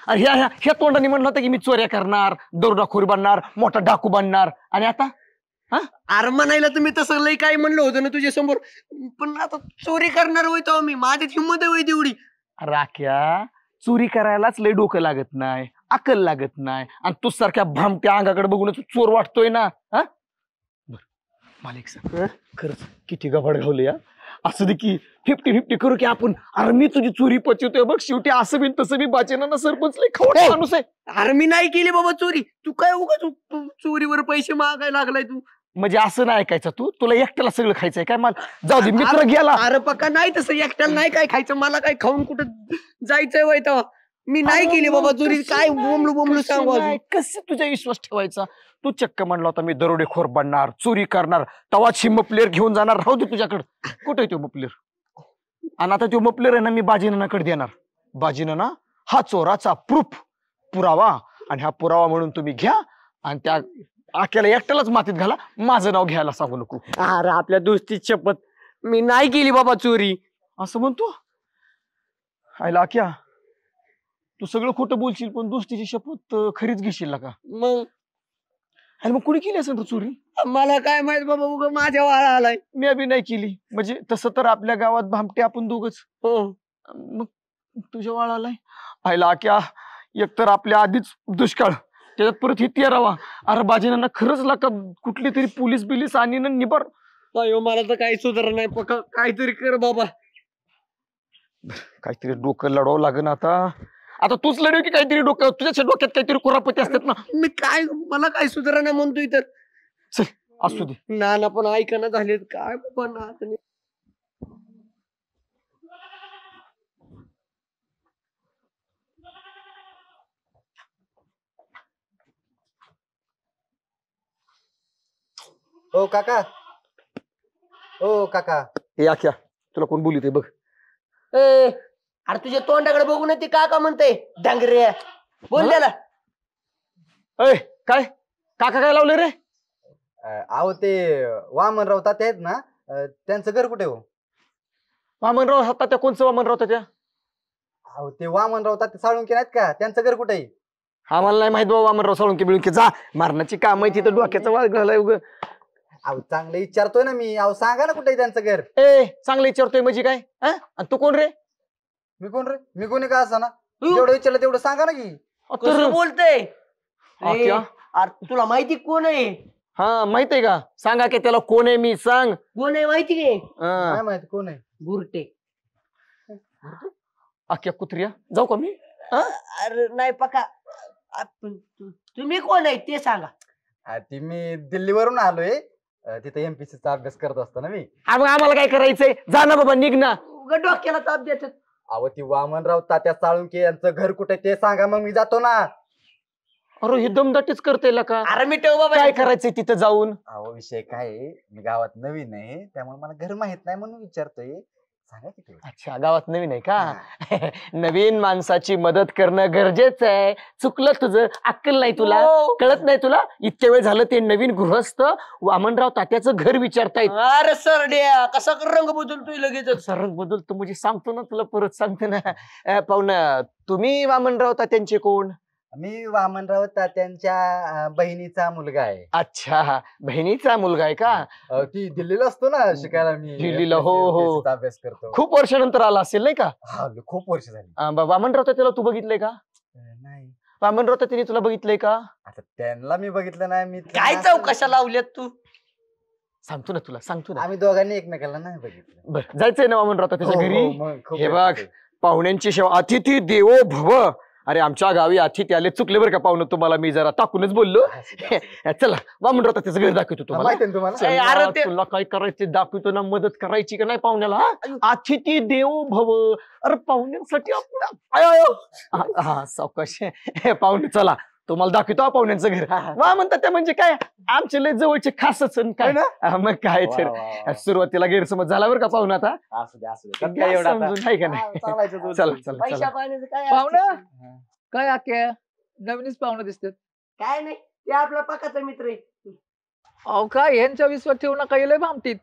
अरे ह्या तोंडाने म्हणलं होतं की मी चोऱ्या करणार दरोडाखोरी बनणार मोठा डाकू बनणार आणि आता अरे म्हणायला तुम्ही तसं लय काय म्हणलं होतं ना तुझ्या समोर. पण आता चोरी करणार होतो मी. माझ्यात हिंमत होय तेवढी. राख्या चोरी करायलाच लय डोकं लागत नाही अक्कल लागत नाही आणि तू सारख्या भामट्या अंगाकडे बघून तू चोर वाटतोय ना. हा बर मला एक सांग खरंच किती गबाड घावले या. असं दे की 50-50 करू की आपण. अरे मी तुझी चोरी पचवतोय बघ. शेवटी असं बी तसं बी बाचेना ना सरपंच लय खवट माणूस आहे. अरे मी नाही केली बाबा चोरी. तू काय उगाच चोरीवर पैसे मागायला लागलाय तू. म्हणजे असं नाही ऐकायचं तुला एकट्याला सगळं खायचंय काय मला जाऊ दे मित्र गेला. अरे पक्का नाही तसं एकट्याला नाही काय खायचं, मला काय खाऊन कुठं जायचंय वय तेव्हा मी नाही केली बाबा चोरी. काय बोंबलू बोंबलू सांगू अजून. कसं तुझा विश्वास ठेवायचा? तू चक्क म्हणला होता मी दरोडेखोर बनणार, चोरी करणार, तवाच ही मपलेर घेऊन जाणार. राहू दे तुझ्याकडे. कुठे तो मपलेर? आणि आता तो मपलेर आहे ना मी बाजीनाकडे देणार. बाजीनं ना हा चोराचा पुरावा, आणि हा पुरावा म्हणून तुम्ही घ्या आणि त्या आक्याला एकट्यालाच मातीत घाला. माझं नाव घ्यायला सांगू नको. अरे आपल्या दोस्तीची शपथ, मी नाही केली बाबा चोरी. असं म्हणतो आयला आक्या, तू सगळं खोटं बोलशील पण दोस्तीची शपथ खरीच घेशील का? मग आणि मग कुणी केली असेल तर चोरी? मला काय माहित बाबा, उगा माझ्या वाळा आलाय. मी अभि नाही केली. म्हणजे तसं तर आपल्या गावात भामटे आपण दोघच. मग तुझ्या वाळ आलाय आयला आक्या. एकतर आपल्या आधीच दुष्काळ, त्याच्यात परत ही तेरावा. अरे बाजीनांना खरंच लाका कुठली तरी पोलीस बिलीस आणि निबर. अयो मला तर काही सुधार नाही पक्का, काहीतरी कर बाबा. काहीतरी डोकं लढवावं लागेल आता. आता तूच लढव की काहीतरी डोकं? तुझ्या डोक्यात काहीतरी कुरापती असतात ना. मी काय, मला काय सुधार नाही म्हणतोय तर. चल असू दे. ना पण ऐकणं झालेत काय बाबा ना. ओ काका, ओ काका. हे आख्या तुला कोण बोलित बघ. अरे तुझ्या तोंडाकडे बघून ते का म्हणते डांगरे बोल त्याला. अय काय काका काय लावले रे? अहो ते वामनराव तात्या आहेत ना, त्यांचं घर कुठे हो? वामनराव हातात त्या कोणचं वामनराव त्या? अहो ते वामनराव तात्या साळुंके नाहीत का, त्यांचं घर कुठे? आम्हाला नाही माहित बाबा. वामनराव साळुंके बिळुंके जा मारण्याची काम आहे तिथं. डोक्याचा वाद घालाय उग. अहो चांगलं विचारतोय ना मी. अहो सांगा ना कुठे त्यांचं घर. चांगलं विचारतोय म्हणजे काय? आणि तू कोण रे? मी कोण रे? मी कोणी का असा ना, जेवढं विचारलं तेवढं सांगा ना की. कसं बोलतय? आख्या? अरे तुला माहिती कोण आहे? हा माहित आहे का? सांगा की त्याला कोण आहे मी सांग. कोण आहे माहिती घे? काय माहिती कोण आहे? बुरटे. आख्या कुत्र्या जाऊ का मी? अरे नाही पका, तुम्ही कोण आहे ते सांगा. ती मी दिल्लीवरून आलोय. तिथे MPSC चा अभ्यास करत असतो ना मी. आम्हाला काय करायचंय? जा ना बाबा निघ ना. डोक्याला ताप देतात. अहो ती वामनराव तात्या साळुंके यांचं घर कुठे ते सांगा, मग मी जातो ना. अरे हे दमदाटीच करते का? अरे मी ठेव बाबा. काय करायचंय तिथं जाऊन? अहो विषय काय आहे, मी गावात नवीन आहे त्यामुळे मला घर माहित नाही म्हणून विचारतोय. सांगा की तुम्ही. अच्छा गावात नवीन आहे का? नवीन माणसाची मदत करणं गरजेचं आहे. चुकलं तुझं, अक्कल नाही तुला, कळत नाही तुला? इतक्या वेळ झालं ते नवीन गृहस्थ वामनराव तात्याचं घर विचारतायत. अरे सरड्या कसा रंग बदलतोय लगेच? सरळ बदलतो म्हणजे सांगतो ना तुला, परत सांगतो ना. पाहुणा तुम्ही वामनराव तात्यांचे कोण? मी वामनराव तात्यांच्या बहिणीचा मुलगा आहे. अच्छा बहिणीचा मुलगा आहे का? ती दिल्लीला असतो ना शिकायला. मी दिल्लीला, हो, हो. MPSC अभ्यास करतो. खूप वर्षानंतर आला असेल नाही का? हा खूप वर्ष झाली. वामनराव तात्याला तू बघितलंय का? नाही. वामनराव तात्याने तुला बघितलंय का? आता त्यांना मी बघितलं नाही. मी काय चौकशा लावल्यात तू? सांगतो ना तुला, सांगतो ना. आम्ही दोघांनी एकमेकाला नाही बघितलं. बरं जायचंय ना वामनराव तात्याच्या हो, घरी? हो, मग खूप हे वेळ बघ झाले. पाहुण्यांची सेवा, अतिथी देवो भव. अरे आमच्या गावी अतिथी आले, चुकले बरं का पाहुणं, तुम्हाला मी जरा टाकूनच बोललो. चला वामनराव तात्याचं घर दाखवतो तुम्हाला. माहिती आहे ना तुम्हाला? चला, अरे तुला काय करायचं दाखवतो ना. मदत करायची का नाही पाहुण्याला? अतिथी देवो भव. अरे पाहुण्यांसाठी आपण हा सावकाश पाहुणे. चला तुम्हाला दाखवतो पाहुण्यांचं घर. वा म्हणतात त्या म्हणजे काय, आमचे लय जवळचे खासच काय ना. मग काय तर सुरुवातीला गैरसमज झाला बरं का पाहुणा. आता असू दे काय एवढं आता. समजून आहे का नाही? चालायचं चला चला पैशा चला. पाण्याचं काय पाहुणं? असतं? काय आख्या नवीनच पाहुणं दिसतात. काय नाही, ते आपला पकाचा मित्र आहे. अहो काय यांच्या विश्वास ठेवू नका, लय भामटीत.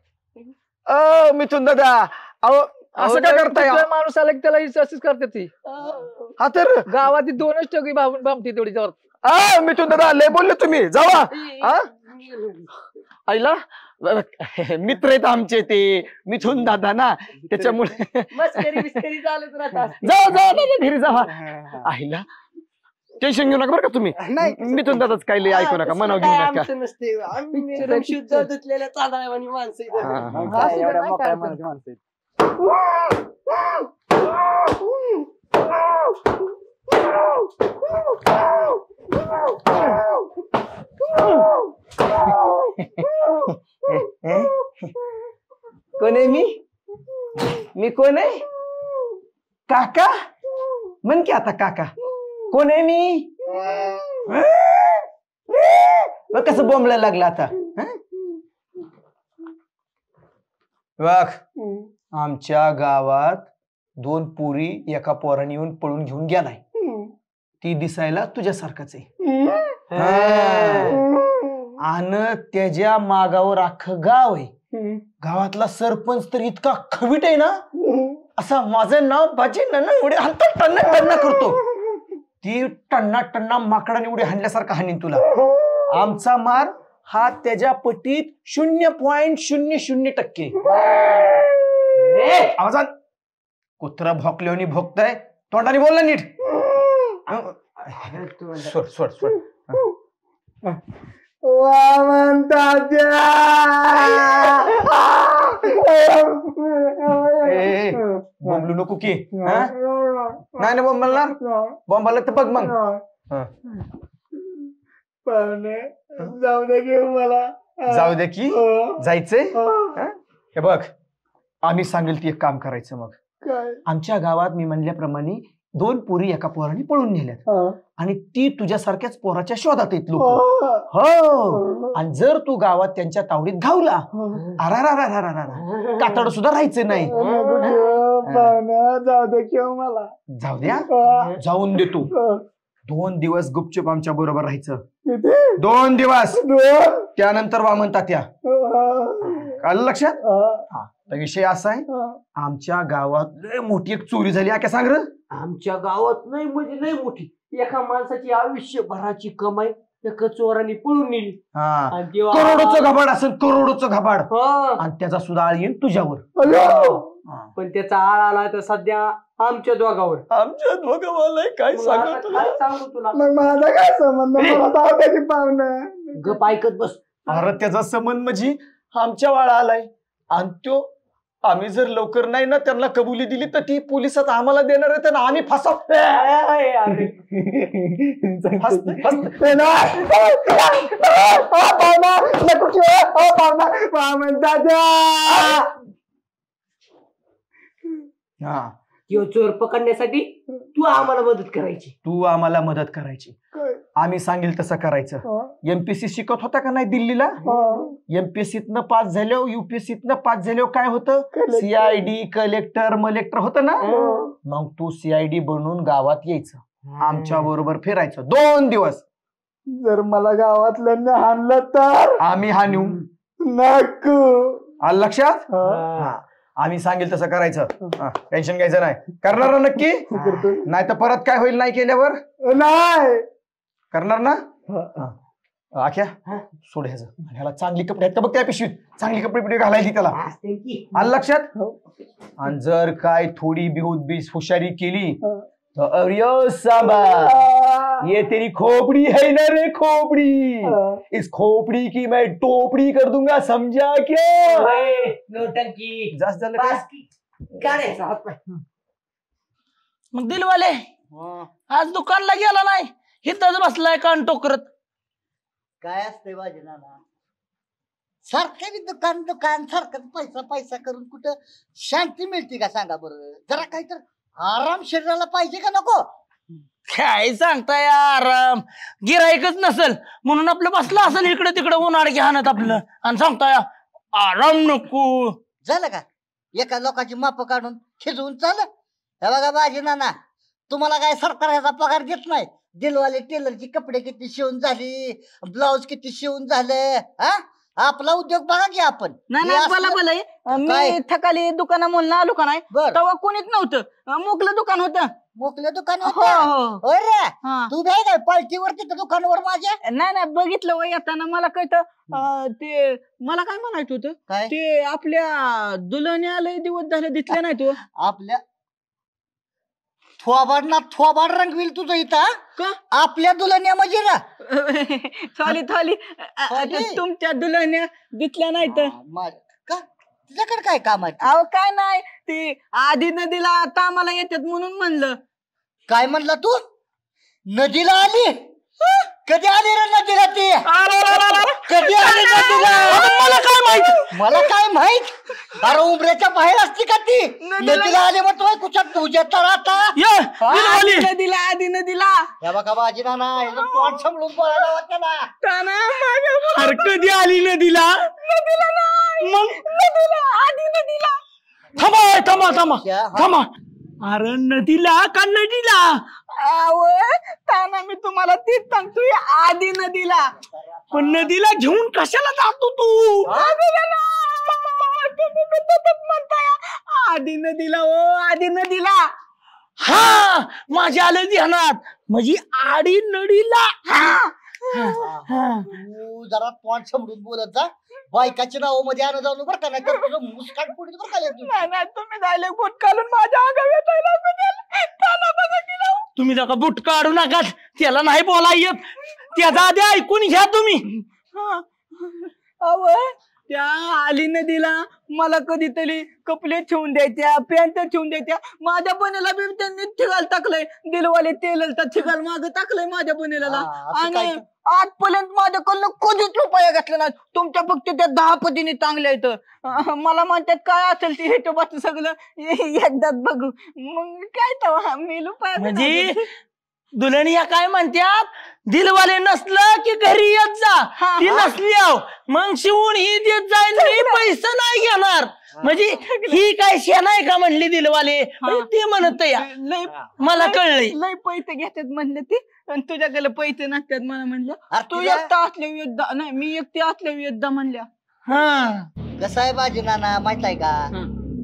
मिथून दादा अहो असं काय करताय? माणूस आला की त्याला विश्वासच करते ती. हा तर गावात 2च टोकी भामटी तेवढी जवळ. मिथून दादा लय बोलले तुम्ही, जावा. आईला मित्र आहेत आमचे ते मिथून दादा ना, त्याच्यामुळे मस्करी बिस्करी चालत राहतात. जावा जावा दादा घरी जावा. आईला टेन्शन घेऊ नका बरं का तुम्ही. मिथून दादाच काय लय ऐकू नका, मनाव घेऊ नका. आमचं नसते, आम्ही एकदम शुद्ध धुतलेल्या तांदळावानी माणसं इथं. काय एवढ्या मोकळ्या मनाची माणसं आहेत. कोण आहे मी कोण आहे? काका म्हण की आता काका कोण आहे मी? मग कसं बोंबलायला लागलं आता? बघ आमच्या गावात 2 पोरी एका पोराने येऊन पळून घेऊन गेलाय. ती दिसायला तुझ्यासारखंच आहे. आणि त्याच्या मागावर अख्खं गाव आहे. गावातला सरपंच तर इतका खवीट आहे ना, असा माझं नाव बाजी एवढे हाणतो टन्ना करतो. ती टन्ना माकडाने उडी हाणल्यासारखा हाणीन तुला. आमचा मार हा त्याच्या पटीत 0.00%. आवाजात कुत्रा भोकल्याने भोगताय, तोंडाने बोलला नीट. सोड बोंबलू नको की. नाही बोंबलणार, बोंबाला तर बघ मग. जाऊ दे घेऊ मला. जाऊ दे की जायचंय. हे बघ आम्ही सांगेल ती एक काम करायचं. मग आमच्या गावात मी म्हणल्याप्रमाणे 2 पोरी एका पोराने पळून नेल्यात आणि ती तुझ्यासारख्याच पोराच्या शोधात येत लोक. हो, आणि जर तू गावात त्यांच्या तावडीत घावला, कातड सुद्धा राहायचं नाही. जाऊ दे घेऊ मला. जाऊ द्या, जाऊन देतो. 2 दिवस गुपचूप आमच्या बरोबर राहायचं. 2 दिवस. त्यानंतर वामन तात्या. आलं लक्षात? विषय असा आहे, आमच्या गावात लय मोठी एक चोरी झाली. काय सांग र? आमच्या गावात नाही म्हणजे लय मोठी. एका माणसाची आयुष्यभराची कमाई एका चोराने पळून नेली. करोडोचं घबाड असेल, करोडोचं घबाड. आणि त्याचा सुद्धा आळ येईल तुझ्यावर. पण त्याचा आळ आला तर सध्या आमच्या दोघावर. आमच्या दोघावर काय सांगू तुला? मग माझा काय संबंध? मला तावड्याची पाहुणं. गप ऐकत बस. अरे त्याचा संबंध म्हणजे आमच्या वाळा आलाय. आणि तो आम्ही जर लवकर नाही ना त्यांना कबुली दिली तर ती पोलिसात आम्हाला देणार आहे. त्यांना आम्ही फसाव. किंवा चोर पकडण्यासाठी तू आम्हाला मदत करायची. आम्ही सांगेल तसं करायचं. एमपीएससी शिकत होता का नाही दिल्लीला? एमपीएससीतनं पास झाल्यावर युपीएससीतनं पास झाल्यावर काय होतं? सीआयडी कलेक्टर मलेक्टर होतं ना. मग तू सीआयडी बनून गावात यायचं, आमच्या बरोबर फिरायचं 2 दिवस. जर मला गावातल्यांना हाणलं तर आम्ही हाणू नको. आलं लक्षात? आम्ही सांगेल तसं करायचं. टेन्शन घ्यायचं नाही. करणार ना नक्की? नाही तर परत काय होईल नाही केल्यावर? नाही करणार ना? आख्या सोड ह्याचं. ह्याला चांगली कपडे आहेत का बघ त्या पिशवीत. चांगली कपडे घालायची त्याला. आलं लक्षात? आणि जर काय थोडी बेहूद हुशारी केली तर अरे सांबा, ये तेरी खोपड़ी है ना रे खोपड़ी, इस खोपड़ी की मैं टोपड़ी कर दूंगा, समझा क्या? नोटंकी जास्त झालं का? मग दिलवाले आज दुकानला गेला नाही, इथंच बसलाय कान टोकरत. काय असतंय बाजी नाना, सारखं दुकान दुकान सारखं पैसा करून कुठं शांती मिळते का सांगा बरं? जरा काही तर आराम शरीराला पाहिजे का नको? काय सांगताय आराम? गिरायकच नसल म्हणून आपलं बसलं असेल इकडे तिकडे उन्हाळ घ्यानत आपलं आणि सांगताय आराम नको. झालं का? एका लोकांची माप काढून खिजवून चाल. हे बघा बाजी नाना, तुम्हाला काय सरकार ह्याचा पगार देत नाही? दिलवाले टेलरची कपडे किती शिवून झाली, ब्लाऊज किती शिवून झालं. हा आपला उद्योग बघा की आपण. नाही मी थकाली दुकाना म्हणून आलो का नाही तेव्हा कोणीच नव्हतं. मोकलं दुकान होतं. मोकलं दुकान होतं? अरे तू काय काय पालखीवर तिथं दुकानावर माझ्या? नाही बघितलं वय येताना मला कळतं. ते मला काय म्हणायचं होतं, ते आपल्या दुल्हने लय दिवस झाले दिसले नाही. तू आपल्या थोबाड रंगविल तुझं इथं. आपल्या दुल्हन्या म्हणजे ना थोली तुमच्या दुल्हन्या दिसल्या नाही तर का? तुझ्याकडे काय काम आहे? अहो काय नाही, ती आधी नदीला कामाला येतात म्हणून म्हणलं. काय म्हणला तू? नदीला आली? कधी आली रे नदीला ती कधी आली नदीला मला काय माहित मला काय माहित अरे उमऱ्याच्या बाहेर असती का ती नदीला आली मग तो कुठं तुझ्या तर आता नदीला आधी नदीला या बघा बाजी ना तोंड सांभाळून बोलायला होत्या ना अरे कधी आली नदीला मग नदीला आधी नदीला थांबा अरे नदीला का नदीला ताना मी तुम्हाला तीच सांगतोय आधी नदीला पण नदीला घेऊन कशाला जातो तू म्हणताय आधी नदीला ओ आधी नदीला हा माझ्या आलं ध्यानात म्हणजे आडी नडीला तू जरा तोंड सांभाळून बोलत जा बायकाच्या नावामध्ये आणू जाऊन बरं का नाही तर तुझं मुस्काट पुढे बरं का नाही तुम्ही जायला बोट काढून माझ्या अंगावर तुम्ही नका बुट काढू नका त्याला नाही बोला येत त्याचा आधी ऐकून घ्या तुम्ही त्या आली नदीला मला कधीतरी कपडे ठेवून द्यायच्या पॅन्ट ठेवून द्यायच्या माझ्या बनेला बी त्यांनी ठिकाल टाकलंय दिलवाले तेल ठिकाल माग टाकलंय माझ्या बनेला आणि आजपर्यंत माझ्याकडनं कधीच रुपया घेतला नाही तुमच्या फक्त त्या 10 पटीने चांगल्या येतं मला म्हणतात काय असेल ते हेटोबाचं सगळं एकदाच बघू मग काय तर मी रुपया म्हणजे दुल्हनिया काय म्हणतात दिलवाले नसलं की घरी येत जा ती नसली मग शिवून ही देत जाईल मी पैसे नाही घेणार म्हणजे ही काय शेण आहे का म्हणली दिलवाले ते म्हणत या मला कळलंय लय पैसे घेतात म्हणले ते आणि तुझ्याकडे पैसे नसतात मला म्हणलं तू एकटा असल्या युद्ध नाही मी एकटी असल्या युद्ध म्हणल्या कसं आहे बाजी नाना माहित आहे का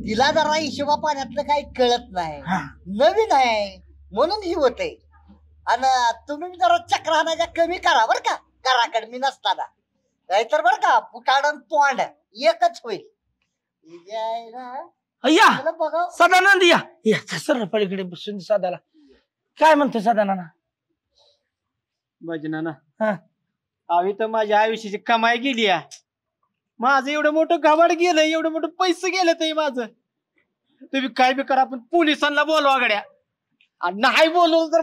तिला जरा हिशोबा पाण्यातलं काही कळत नाही नवीन आहे म्हणून ही होत आहे आणि तुम्ही जरा चक्र हाणायच्या कमी करा बर का घराकडे मी नसताना नाहीतर बर का पुटाडन तोंड एकच होईल या सदानंद या सर पलीकडे बसून सदाला काय म्हणतो सदानंद बाजी नाना आवी तर माझ्या आयुष्याची कमाई गेली माझं एवढं मोठं घाबाड गेलं एवढं मोठं पैसे गेलं ते माझं तुम्ही काय बी करा आपण पोलिसांना बोलवा गड्या आणि नाही बोलवलं तर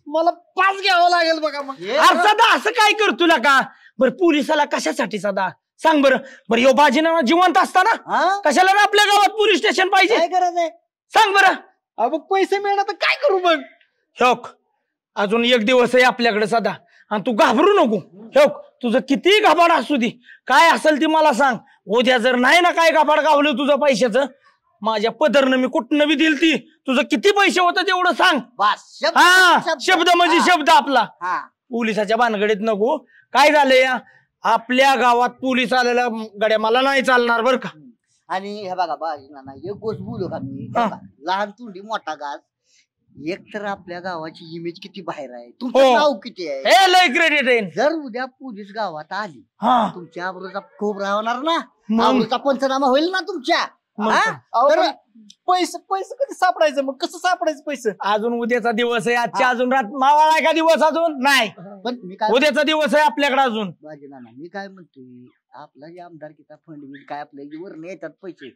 मला पास घ्यावं लागेल बघा मग सदा असं काय कर तुला का बरं पोलिसाला कशासाठी सदा सांग बरं यो बाजीना जिवंत असताना कशाला ना आपल्या गावात पोलीस स्टेशन पाहिजे काय गरज आहे सांग बरं मग पैसे मिळणार तर काय करू मग शोक अजून 1 दिवस आहे आपल्याकडे सदा आणि तू घाबरू नको शोक तुझं किती घाबाड असू दे काय असेल ती मला सांग उद्या जर नाही ना काय घाबाड गावलं तुझं पैशाचं माझ्या पदरनं मी कुठनं बी दिल ती तुझं किती पैसे होतं तेवढं सांग शब्द म्हणजे शब्द आपला पोलिसाच्या भानगडीत नको काय झालंय आपल्या गावात पोलीस आलेला गड्या मला नाही चालणार बर का आणि हे बघा बाजीनाना एक गोष्ट बोलू का मी लहान तुंडी मोठा घास एक तर आपल्या गावाची इमेज किती बाहेर आहे तुमचं नाव किती आहे लय क्रेडिट आहे जर उद्या पोलीस गावात आली तुमच्या आबरूचा खूप राहणार ना आबरूचा पंचनामा होईल ना तुमच्या पैसे कधी सापडायचं मग कसं सापडायचं पैसे अजून उद्याचा दिवस आहे आजच्या अजून रात मावाळा आहे का दिवस अजून नाही पण मी काय उद्याचा दिवस आहे आपल्याकडे अजून बाजीनाना मी काय म्हणतोय आपला जे आमदारकीचा फंड बिंड काय आपल्या वर येतात पैसे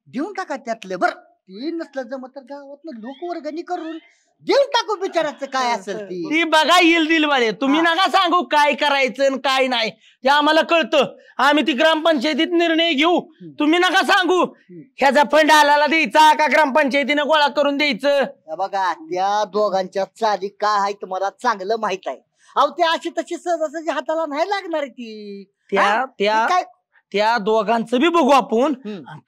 देऊन टाका त्यातले बर ते नसलं जमत तर गावात लोक वर्गणी करून देऊन टाकू बिचाराचं काय असेल ती बघा येईल दिलवाले तुम्ही नका सांगू काय करायचं काय नाही ते आम्हाला कळतं आम्ही ती ग्रामपंचायतीत निर्णय घेऊ तुम्ही नका सांगू ह्याचा फंड आल्याला द्यायचा का ग्रामपंचायतीने गोळा करून द्यायचं बघा त्या दोघांच्या चाली काय आहे तुम्हाला चांगलं माहित आहे अहो ते अशी तशी सहजासहजी हाताला नाही लागणार ती त्या दोघांचं बी बघू आपण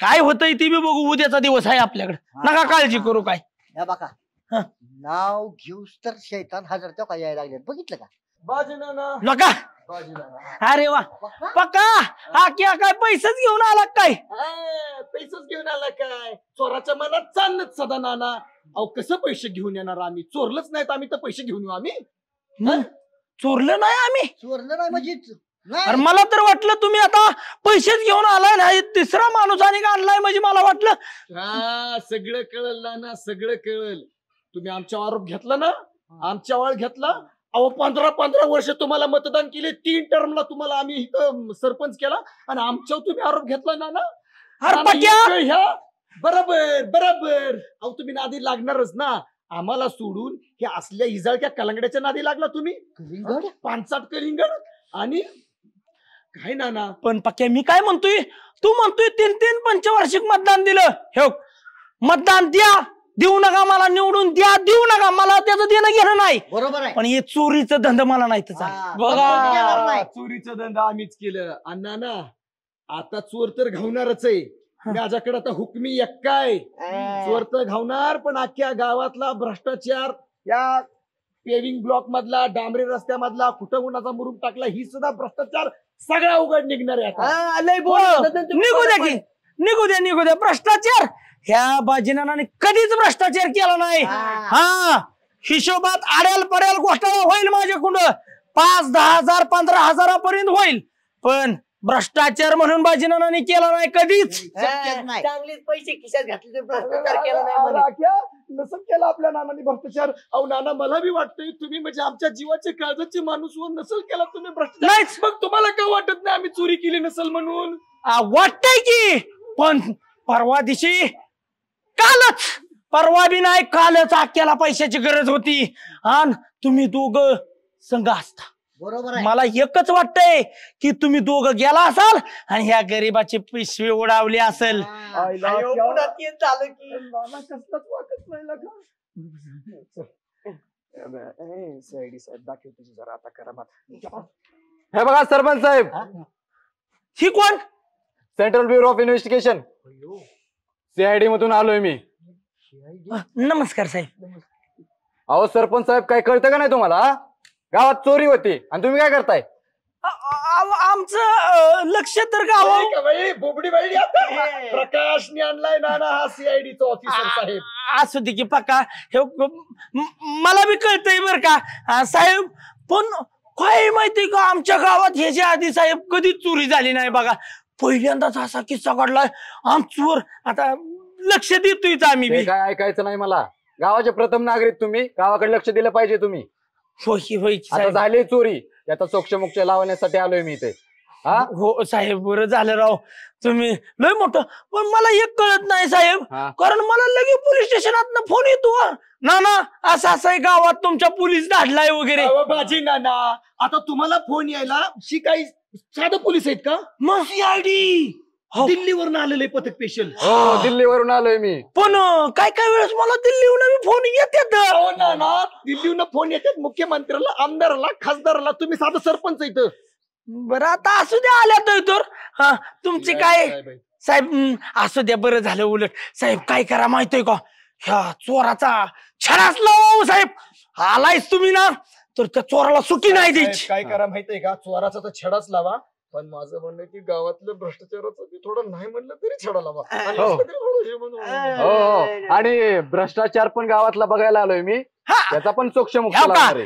काय होतंय ते बी बघू उद्याचा दिवस आहे आपल्याकडे नका काळजी करू काय बघा नाव घेऊस तर शैतान हजार काय यायला लागले बघितलं का नका अरे वा पक्का हा क्या काय पैसेच घेऊन आला काय पैसेच घेऊन आला काय चोराच्या मनात चाललंच सदा नाना अहो कसं पैसे घेऊन येणार आम्ही चोरलंच नाहीत आम्ही तर पैसे घेऊन येऊ आम्ही चोरलं नाही आम्ही चोरलं नाही म्हणजे अरे मला तर वाटलं तुम्ही आता पैसेच घेऊन आलाय ना तिसरा माणूस आणि आणलाय म्हणजे मला वाटलं सगळं कळलं नाना सगळं कळलं तुम्ही आमच्यावर आरोप घेतला ना आमच्यावर घेतला अहो 15 वर्ष तुम्हाला मतदान केले 3 टर्मला तुम्हाला आम्ही इथं सरपंच केला आणि आमच्यावर तुम्ही आरोप घेतला ना ह्या बरोबर अहो तुम्ही नादी लागणारच ना आम्हाला सोडून हे असल्या इजाळक्या कलंगड्याच्या नादी लागला तुम्ही. पानसाट कलिंगड. आणि काय नाना, पण पक्या मी काय म्हणतोय, तू म्हणतोय 3-3 पंचवार्षिक मतदान दिलं. हे मतदान द्या, देऊ नका, मला निवडून द्या, देऊ नका, मला त्याचं देणं घेणं नाही. बरोबर आहे. पण हे चोरीचं धंदा मला नाही तर बघा चोरीचं धंदा आम्हीच केलं. अण्णा ना आता चोर तर घावणारच आहे. माझ्याकडे आता हुकमी एक्का आहे. चोर तर घावणार, पण अख्ख्या गावातला भ्रष्टाचार, या पेविंग ब्लॉक मधला, डांबरी रस्त्यामधला, कुठं कुणाचा मुरुम टाकला, ही सुद्धा भ्रष्टाचार सगळा उघड निघणार आहे आता. निघू द्या भ्रष्टाचार. ह्या बाजीनाने कधीच भ्रष्टाचार केला नाही. हा हिशोबात आड्याल पड्याल घोटाळा होईल माझ्याकडं, 5, 10 हजार 15 हजारापर्यंत होईल, पण भ्रष्टाचार म्हणून बाजीनाने केला नाही कधीच. चांगलेच पैसे खिशात घातले, भ्रष्टाचार केला नाही. नसं केलं आपल्या नानाने भ्रष्टाचार. अहो नाना, मला बी वाटतंय तुम्ही म्हणजे आमच्या जीवाचे काळजाचे माणूस होऊन नसल केला तुम्ही भ्रष्टाचार. नाहीच. मग तुम्हाला का वाटत नाही आम्ही चोरी केली नसल म्हणून? वाटतंय की, पण परवा दिवशी, कालच, परवा बी नाही कालच अख्ख्याला पैशाची गरज होती आणि तुम्ही दोघं संघ असता. बरोबर आहे. मला एकच वाटतंय की तुम्ही दोघं गेला असाल आणि ह्या गरीबाची पिशवी उडावली असेल. झालं की कसलाच वाटत नाही लगा. साहेब दाखव तुझी जरा आता करामात. हे बघा सरपंच साहेब, ही कोण? Central bureau of investigation, CID मधून आलोय मी. नमस्कार साहेब. अहो सरपंच साहेब, काय कळतं का नाही तुम्हाला? गावात चोरी होती आणि तुम्ही काय करताय? आमचं लक्ष तर गाव बोबडी बाई प्रकाशने आणलाय नाना हा CIDचा ऑफिसर साहेब. असू दे की पक्का, हे मला बी कळतंय बर का साहेब, पण काय माहितीये का, आमच्या गावात ह्याच्या आधी साहेब कधीच चोरी झाली नाही बघा. पहिल्यांदाच असा किस्सा घडलाय. चोर आता लक्ष देतोय आम्ही बी. काय ऐकायचं नाही मला. गावाचे प्रथम नागरिक तुम्ही, गावाकडे लक्ष दिलं पाहिजे तुम्ही. होय आता झाली चोरी, याचा सोक्षमोक्ष लावण्यासाठी आलोय मी इथे. हो साहेब, बरं झालं राव, तुम्ही लय मोठं. पण मला एक कळत नाही साहेब, कारण मला लगेच पोलीस स्टेशनात फोन येतो ना असं आहे गावात तुमच्या पोलीस धाडलाय वगैरे. बाजी नाना, आता तुम्हाला फोन यायला शी काही साधं पोलीस आहेत का? मग CID दिल्लीवरून आलेले पथक स्पेशल. हो, दिल्लीवरून आलोय मी. पण काय वेळेस मला दिल्लीहून फोन येतात. हो ना, दिल्लीहून फोन येतात मुख्यमंत्र्याला, आमदाराला, खासदाराला. तुम्ही साधं सरपंच इथं. बरं आता असू द्या, आल्या तर तुमचे काय साहेब, असू द्या, बरं झालं. उलट साहेब काय करा माहितीये का, ह्या चोराचा छडाच लावा साहेब. आलायच तुम्ही ना, तर त्या चोराला सुट्टी नाही द्यायची. काय करा माहितीये का, चोराचा तर छडाच लावा, पण माझं म्हणणं की गावातलं भ्रष्टाचाराचं थोडं नाही म्हणलं तरी छडा लावा. आणि भ्रष्टाचार पण गावातला बघायला आलोय मी, त्याचा पण सोक्षमोक्ष.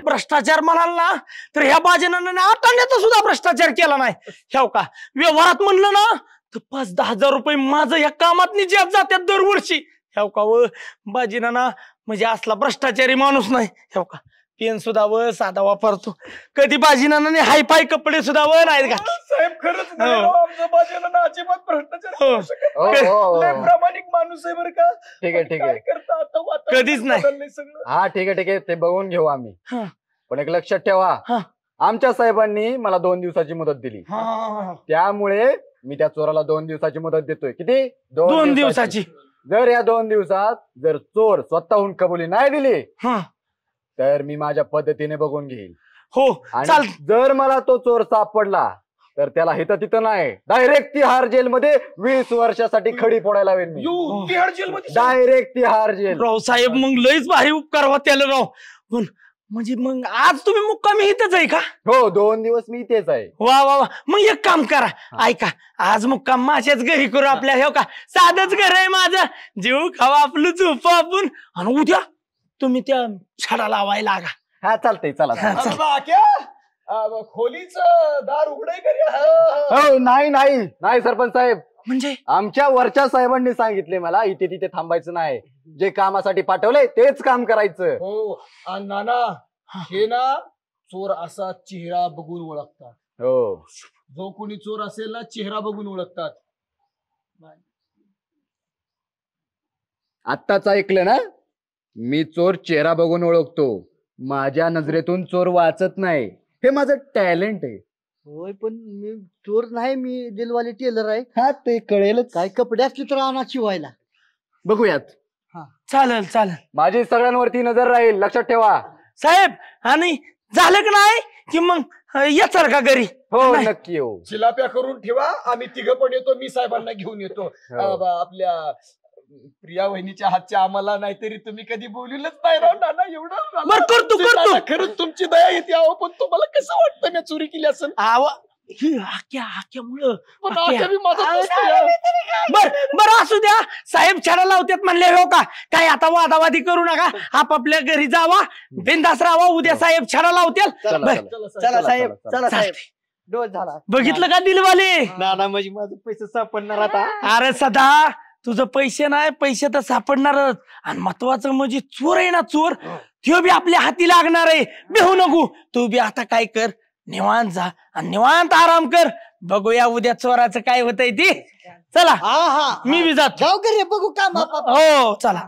भ्रष्टाचार म्हणाल ना, तर ह्या बाजीनाने आठवण्याचा सुद्धा भ्रष्टाचार केला नाही. ह्या का व्यवहारात म्हणलं ना, तर 5-10 हजार रुपये माझं या कामात निजात जातात दरवर्षी. ह्या का व बाजीनाना म्हणजे असला भ्रष्टाचारी माणूस नाही. ह्या का पेन सुद्धा व साधा वापरतो, कधी बाजीनाने हायफाय कपडे सुद्धा व नाहीत घातले. साहेब खरंच आमचं बाजीनाना अजिबात भ्रष्टाचार प्रामाणिक माणूस आहे बरं का. ठीक आहे करता आता कधीच नाही. हा ठीक आहे, ते बघून घेऊ आम्ही. पण एक लक्षात ठेवा, आमच्या साहेबांनी मला 2 दिवसाची मुदत दिली, त्यामुळे मी त्या चोराला 2 दिवसाची मुदत देतोय. किती? 2 दिवसाची. जर या 2 दिवसात जर चोर स्वतःहून कबुली नाही दिली, तर मी माझ्या पद्धतीने बघून घेईल. हो, आणि जर मला तो चोर सापडला तर त्याला हिथं तिथं नाही, डायरेक्ट तिहार जेलमध्ये 20 वर्षासाठी खडी फोडायला लावेन मी. तिहार जेलमध्ये डायरेक्ट तिहार जेल. राव साहेब, मग लईच भारी उपकार होत्याला राव. पण म्हणजे मग आज तुम्ही मुक्कामी इथंच आहे का? हो, 2 दिवस मी इथेच आहे. वा, मग एक काम करा, ऐका, आज मुक्काम माझ्याच घरी करू. आपल्या हे का साधच घर आहे माझं, जीव खावा आपलं, झोपा आपण, आणि उद्या तुम्ही त्या छडा लावायला लागा. हा चालतंय, चला. खोलीच दार उघडाय करी. हो, नाही सरपंच साहेब, म्हणजे आमच्या वरच्या साहेबांनी सांगितले मला इथे तिथे थांबायचं नाही, जे कामासाठी पाठवलंय तेच काम करायचं. हो, आणि नाना हे ना चोर असा चेहरा बघून ओळखतात. हो, जो कोणी चोर असेल ना, चेहरा बघून ओळखतात. आत्ताच ऐकलं ना, मी चोर चेहरा बघून ओळखतो. माझ्या नजरेतून चोर वाचत नाही. हे माझं टॅलेंट आहे. होय पण मी चोर नाही, मी दिलवाले टेलर आहे. हा ते कळेलच. काय कपडे असले तर आणा शिवायला. बघूयात. चालेल चालेल माझी सगळ्यांवरती नजर राहील, लक्षात ठेवा. साहेब. आणि झालं का नाही की मग येचाल का घरी? हो नाही. नक्की येऊ. जिलाप्या करून ठेवा, आम्ही तिघं पण येतो. मी साहेबांना घेऊन येतो. आपल्या प्रिया वहिनीच्या हातच्या आम्हाला, नाहीतरी तुम्ही कधी बोललेच नाही राव नाना. एवढं बरं, करतो. खरंच तुमची दया येते अहो. पण तुम्हाला कसं वाटतं मी चोरी केली असं? हाक्यामुळं बर असू द्या. साहेब छडा लावतात म्हणले हो का? काय आता वादावादी करू नका, आपापल्या घरी जावा, बिंदास राहावा. उद्या साहेब छडा लावतात. चला साहेब, चला साहेब. डोस झाला. बघितलं का दिलवाले? नाना म्हणजे माझं पैसे सापडणार आता. अरे सदा, तुझं पैसे नाही, पैसे तर सापडणारच. आणि महत्वाचं म्हणजे चोर आहे ना, चोर तो बी आपल्या हाती लागणार आहे. बेहू नको. तू बी आता काय कर, निवांत जा आणि निवांत आराम कर. बघूया उद्या चोराचं काय होतंय ते. चला मी बी जातो. जाऊ घरी, बघू काम. हो चला.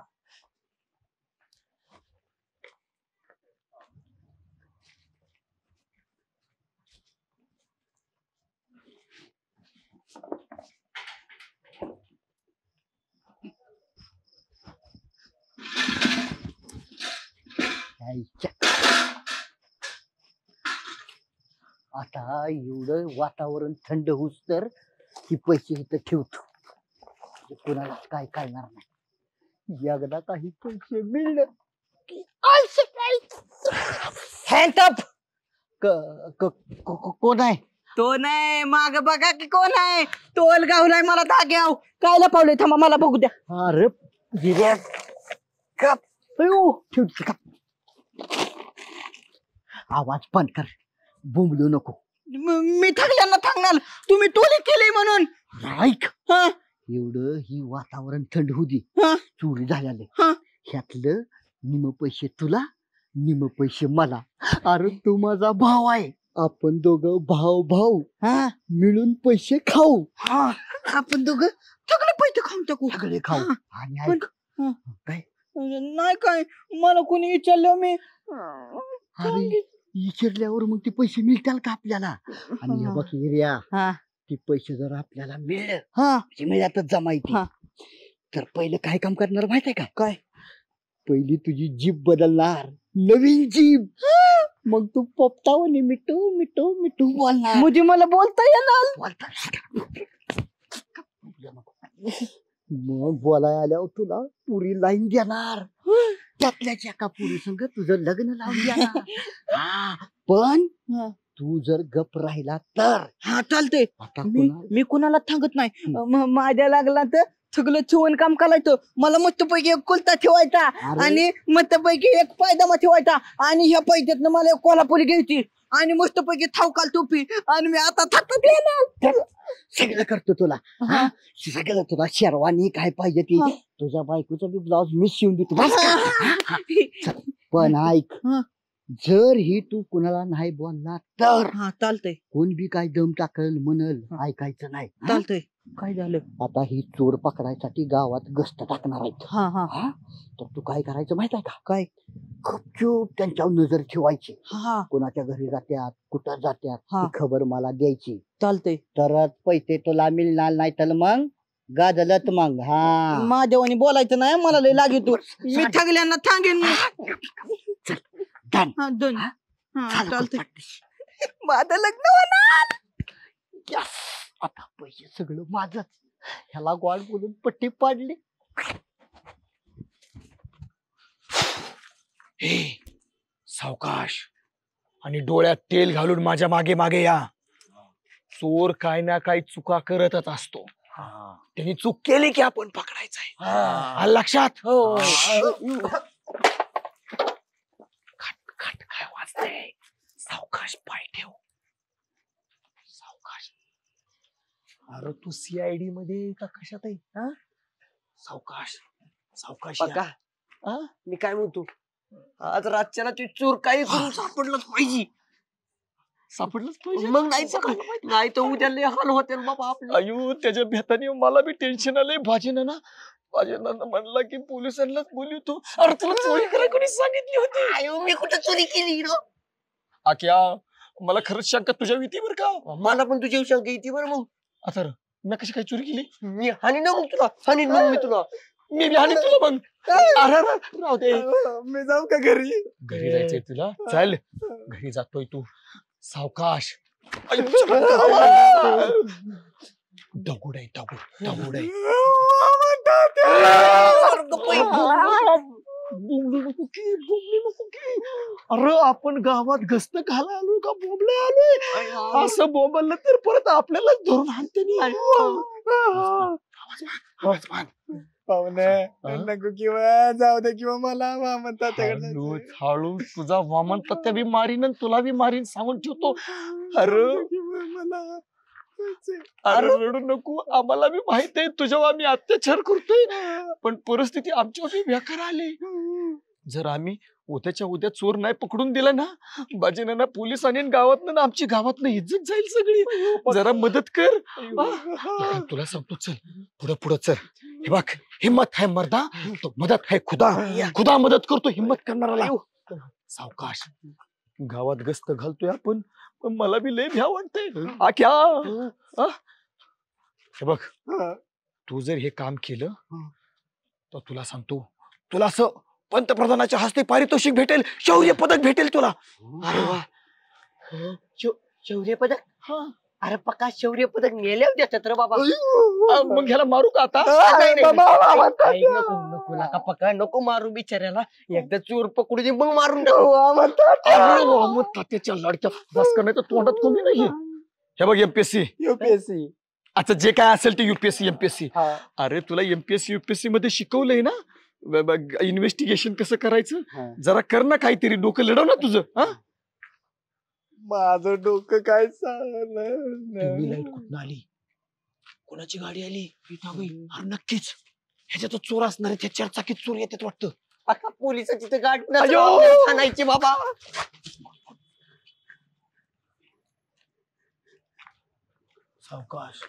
आता एवढं वातावरण थंड होऊस तर ही पैसे इथं ठेवतो. कोणाला काय कळणार नाही. एकदा काही पैसे मिळले की हँडअप. कोण आहे? तो नाही, माग बघा की कोण आहे. तोल गावलाय मला धाग्याव. काय लपवलंय? थांबा मला बघू द्या. अरे गिर्या का ठेवते का? आवाज बंद कर, बोंबलू नको. मी थकल्यांना थांबणार. तुम्ही टोली केली म्हणून. ऐक, एवढं ही वातावरण थंड होऊ दे. चोरी झाल्याने ह्यातलं निम पैसे तुला, निम पैसे मला. अरे तू माझा भाव आहे. आपण दोघं भाऊ भाऊ मिळून पैसे खाऊ. आपण दोघं सगळे पैसे खाऊन टाकू. सगळे खाऊ. आणि ऐक, काय नाही काय मला कोणी विचारलं मी. अरे विचारल्यावर मग ते पैसे मिळतील का आपल्याला? आणि हे बघ हिर्या, ते पैसे जर आपल्याला मिळातच जमायची तर पहिलं काय काम करणार माहित आहे का? काय? पहिली तुझी जीभ बदलणार, नवीन जीभ. मग तू पोपटावनी मिठू मिठू मिठू बोलणार. म्हणजे मला बोलता येणार. मग बोलाय आल्यावर तुला पुरी लाईन देणार. त्यातल्याच एका पुरी संग तुझं लग्न लावून देणार. पण तू जर गप राहिला तर चालतंय. मी कुणाला थांबत नाही. माझ्या लागला तर सगळं चिवण काम करायचं. मला मस्तपैकी एक कुलता ठेवायचा आणि मस्तपैकी एक पायदामा ठेवायचा आणि ह्या पैशातनं मला एक कोल्हापुरी घ्यायची आणि मस्तपैकी थावकाल टोपी. आणि मी आता थाकत येणार. सगळं करतो तुला. सगळं तुला शेरवानी काय पाहिजे ती. तुझ्या बायकोचं बी ब्लाउज मी शिवून देतो. पण ऐक, जर ही तू कुणाला नाही बोलला तर चालतंय. कोण बी काय दम टाकल म्हणल ऐकायचं नाही. चालतंय. काय झालं? आता ही चोर पकडायसाठी गावात गस्त टाकणार आहेत. तर तू काय करायचं माहित आहे का? काय? खूप त्यांच्यावर नजर ठेवायची. कोणाच्या घरी जात्यात, कुठं जात्यात, खबर मला द्यायची. चालतंय. तरच पैसे तुला मिळणार नाही तर मग गाजलत. मग माझ्यावानी बोलायचं नाही. मला लय लागे तू. मी ठगल्यांना थांगेन. चालतंय. माझं लग्न होणार. आता पैसे सगळं माझच. ह्याला गोड बोलून पट्टी पाडली. सावकाश आणि डोळ्यात तेल घालून माझ्या मागे मागे या. चोर काय ना काही चुका करतच असतो. त्यांनी चूक केली की आपण पकडायचंय. लक्षात? खट काय वाजतंय? सावकाश पाय ठेव. सावकाश. अरे तू CID मध्ये का कशात आहे? सावकाश सावकाश. मी काय म्हणतो, आज रातच्याला ती चोर काही करून सापडलंच पाहिजे. सापडलंच पाहिजे. मग नाही तर उद्या लय हाल होते बाबा आपले. अयो त्याच्या भेताने मला बी टेन्शन आलंय. भाजीनं ना माझ्या नाना म्हणला की पोलिसांनाच बोलवतो. अरे तुला चोरी करायला कोणी सांगितली होती? आयो मी कुठं चोरी केली रो? आक्या मला खरंच शंका तुझ्या भीतीवर का? मला पण तुझी शंका येते बरं मग. आता मी कशी काय चोरी केली? मी हानी ना मग तुला, हानी मग मी तुला. मी बी आणि तुला मग. अरे राहू दे. मी जाऊ का घरी? घरी जायचंय तुला? चल घरी जातोय तू. सावकाश. दगड आहे दगड आहे. अरे आपण गावात गस्त घाला आलोय का बोंबले आलोय? असं बोंबललं तर परत आपल्यालाच धरून आणते. पाहुणे नको किंवा जाऊ दे किंवा मला वामन तात्याकडे हळू तुझा वामन तात्या बी मारीन तुला बी मारीन सांगून ठेवतो. अरे मला अरे रडू नको. आम्हाला बी माहित आहे तुझ्यावर आम्ही अत्याचार करतोय पण परिस्थिती आमच्यावर बी बेकार आली. जर आम्ही उद्याच्या उद्या चोर नाही पकडून दिला ना बाजीना पोलीस आणि गावात ना आमची गावात इज्जत जाईल सगळी. जरा मदत कर. तुला सांगतो चल पुढं पुढं चल. हे बघ हिम्मत है मर्दा तो मदत है खुदा. खुदा मदत करतो हिम्मत करणारा. सावकाश. गावात गस्त घालतोय आपण पण मला बी लय भ्या वाटतंय. आख्या हे बघ तू जर हे काम केलं तर तुला सांगतो तुला असं पंतप्रधानाच्या हस्ते पारितोषिक भेटेल. शौर्य पदक भेटेल तुला. अरे वा. शौर्य पदक? अरे पक्का शौर्य पदक नेल्यावर देतात रे बाबा. मग ह्याला मारू का आता? नको नका पक्का नको मारू बिचाऱ्याला. एकदा चोर पकडू दे मग मारून तात्याच्या लडक्या बस करण्याचं तोंडात कमी नाही. हे बघ युपीएससी अच्छा जे काय असेल ते युपीएससी एमपीएससी. अरे तुला एमपीएससी युपीएससी मध्ये शिकवलंय ना इन्व्हेस्टिगेशन कसं करायचं. जरा कर ना काहीतरी. डोकं लढव ना तुझं. माझं डोकं काय लाईट कुठं आली? कोणाची गाडी आली? अरे नक्कीच ह्याच्यात चोर असणार आहे. त्या 4 चाकीत चोर येतात वाटतं. आता पोलिसाची तर गाडी आणायची बाबा. सावकाश.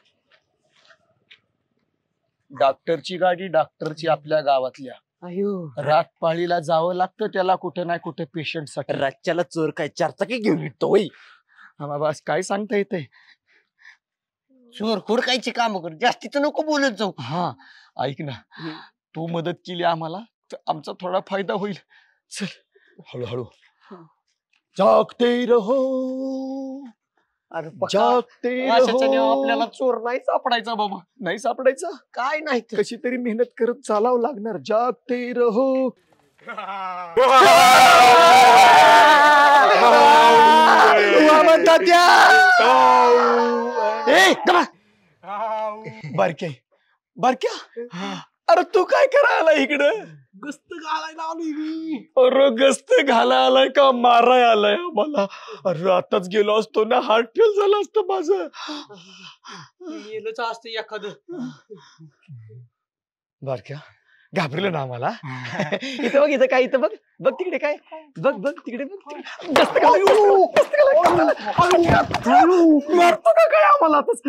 डॉक्टरची गाडी डॉक्टरची आपल्या गावातल्या. अयो रात पाळीला जावं लागतं त्याला कुठं नाही कुठं पेशंट साठी. राज्याला चोर काय 4 चाकी घेऊन येतो बस काय सांगता येतंय. चोर हुडकायची काम कर जास्तीच नको बोलत जाऊ. हा ऐक ना तू मदत केली आम्हाला तर आमचा थोडा फायदा होईल. चल हळूहळू. जागते रहो अरे जागते रहो. आपल्याला चोर नाही सापडायचा बाबा. नाही सापडायचा काय नाही कशी तरी मेहनत करत चालावं लागणार. जागते रहो. बारक्या बारक्या अरे तू काय करायला इकडं? गस्त घालायला आलोय मी. अरे गस्त घाला आलाय का माराय आलाय मला? अरे आताच गेलो असतो ना हार्ट फेल झालं असतं माझं. गेलंच असतं एखादं. बारक्या घाबरलं ना मला. इथं बघ इथं काय इथं बघ बघ तिकडे काय बघ बघ तिकडे बघ. गस्त मारतो का काय आम्हाला आताच?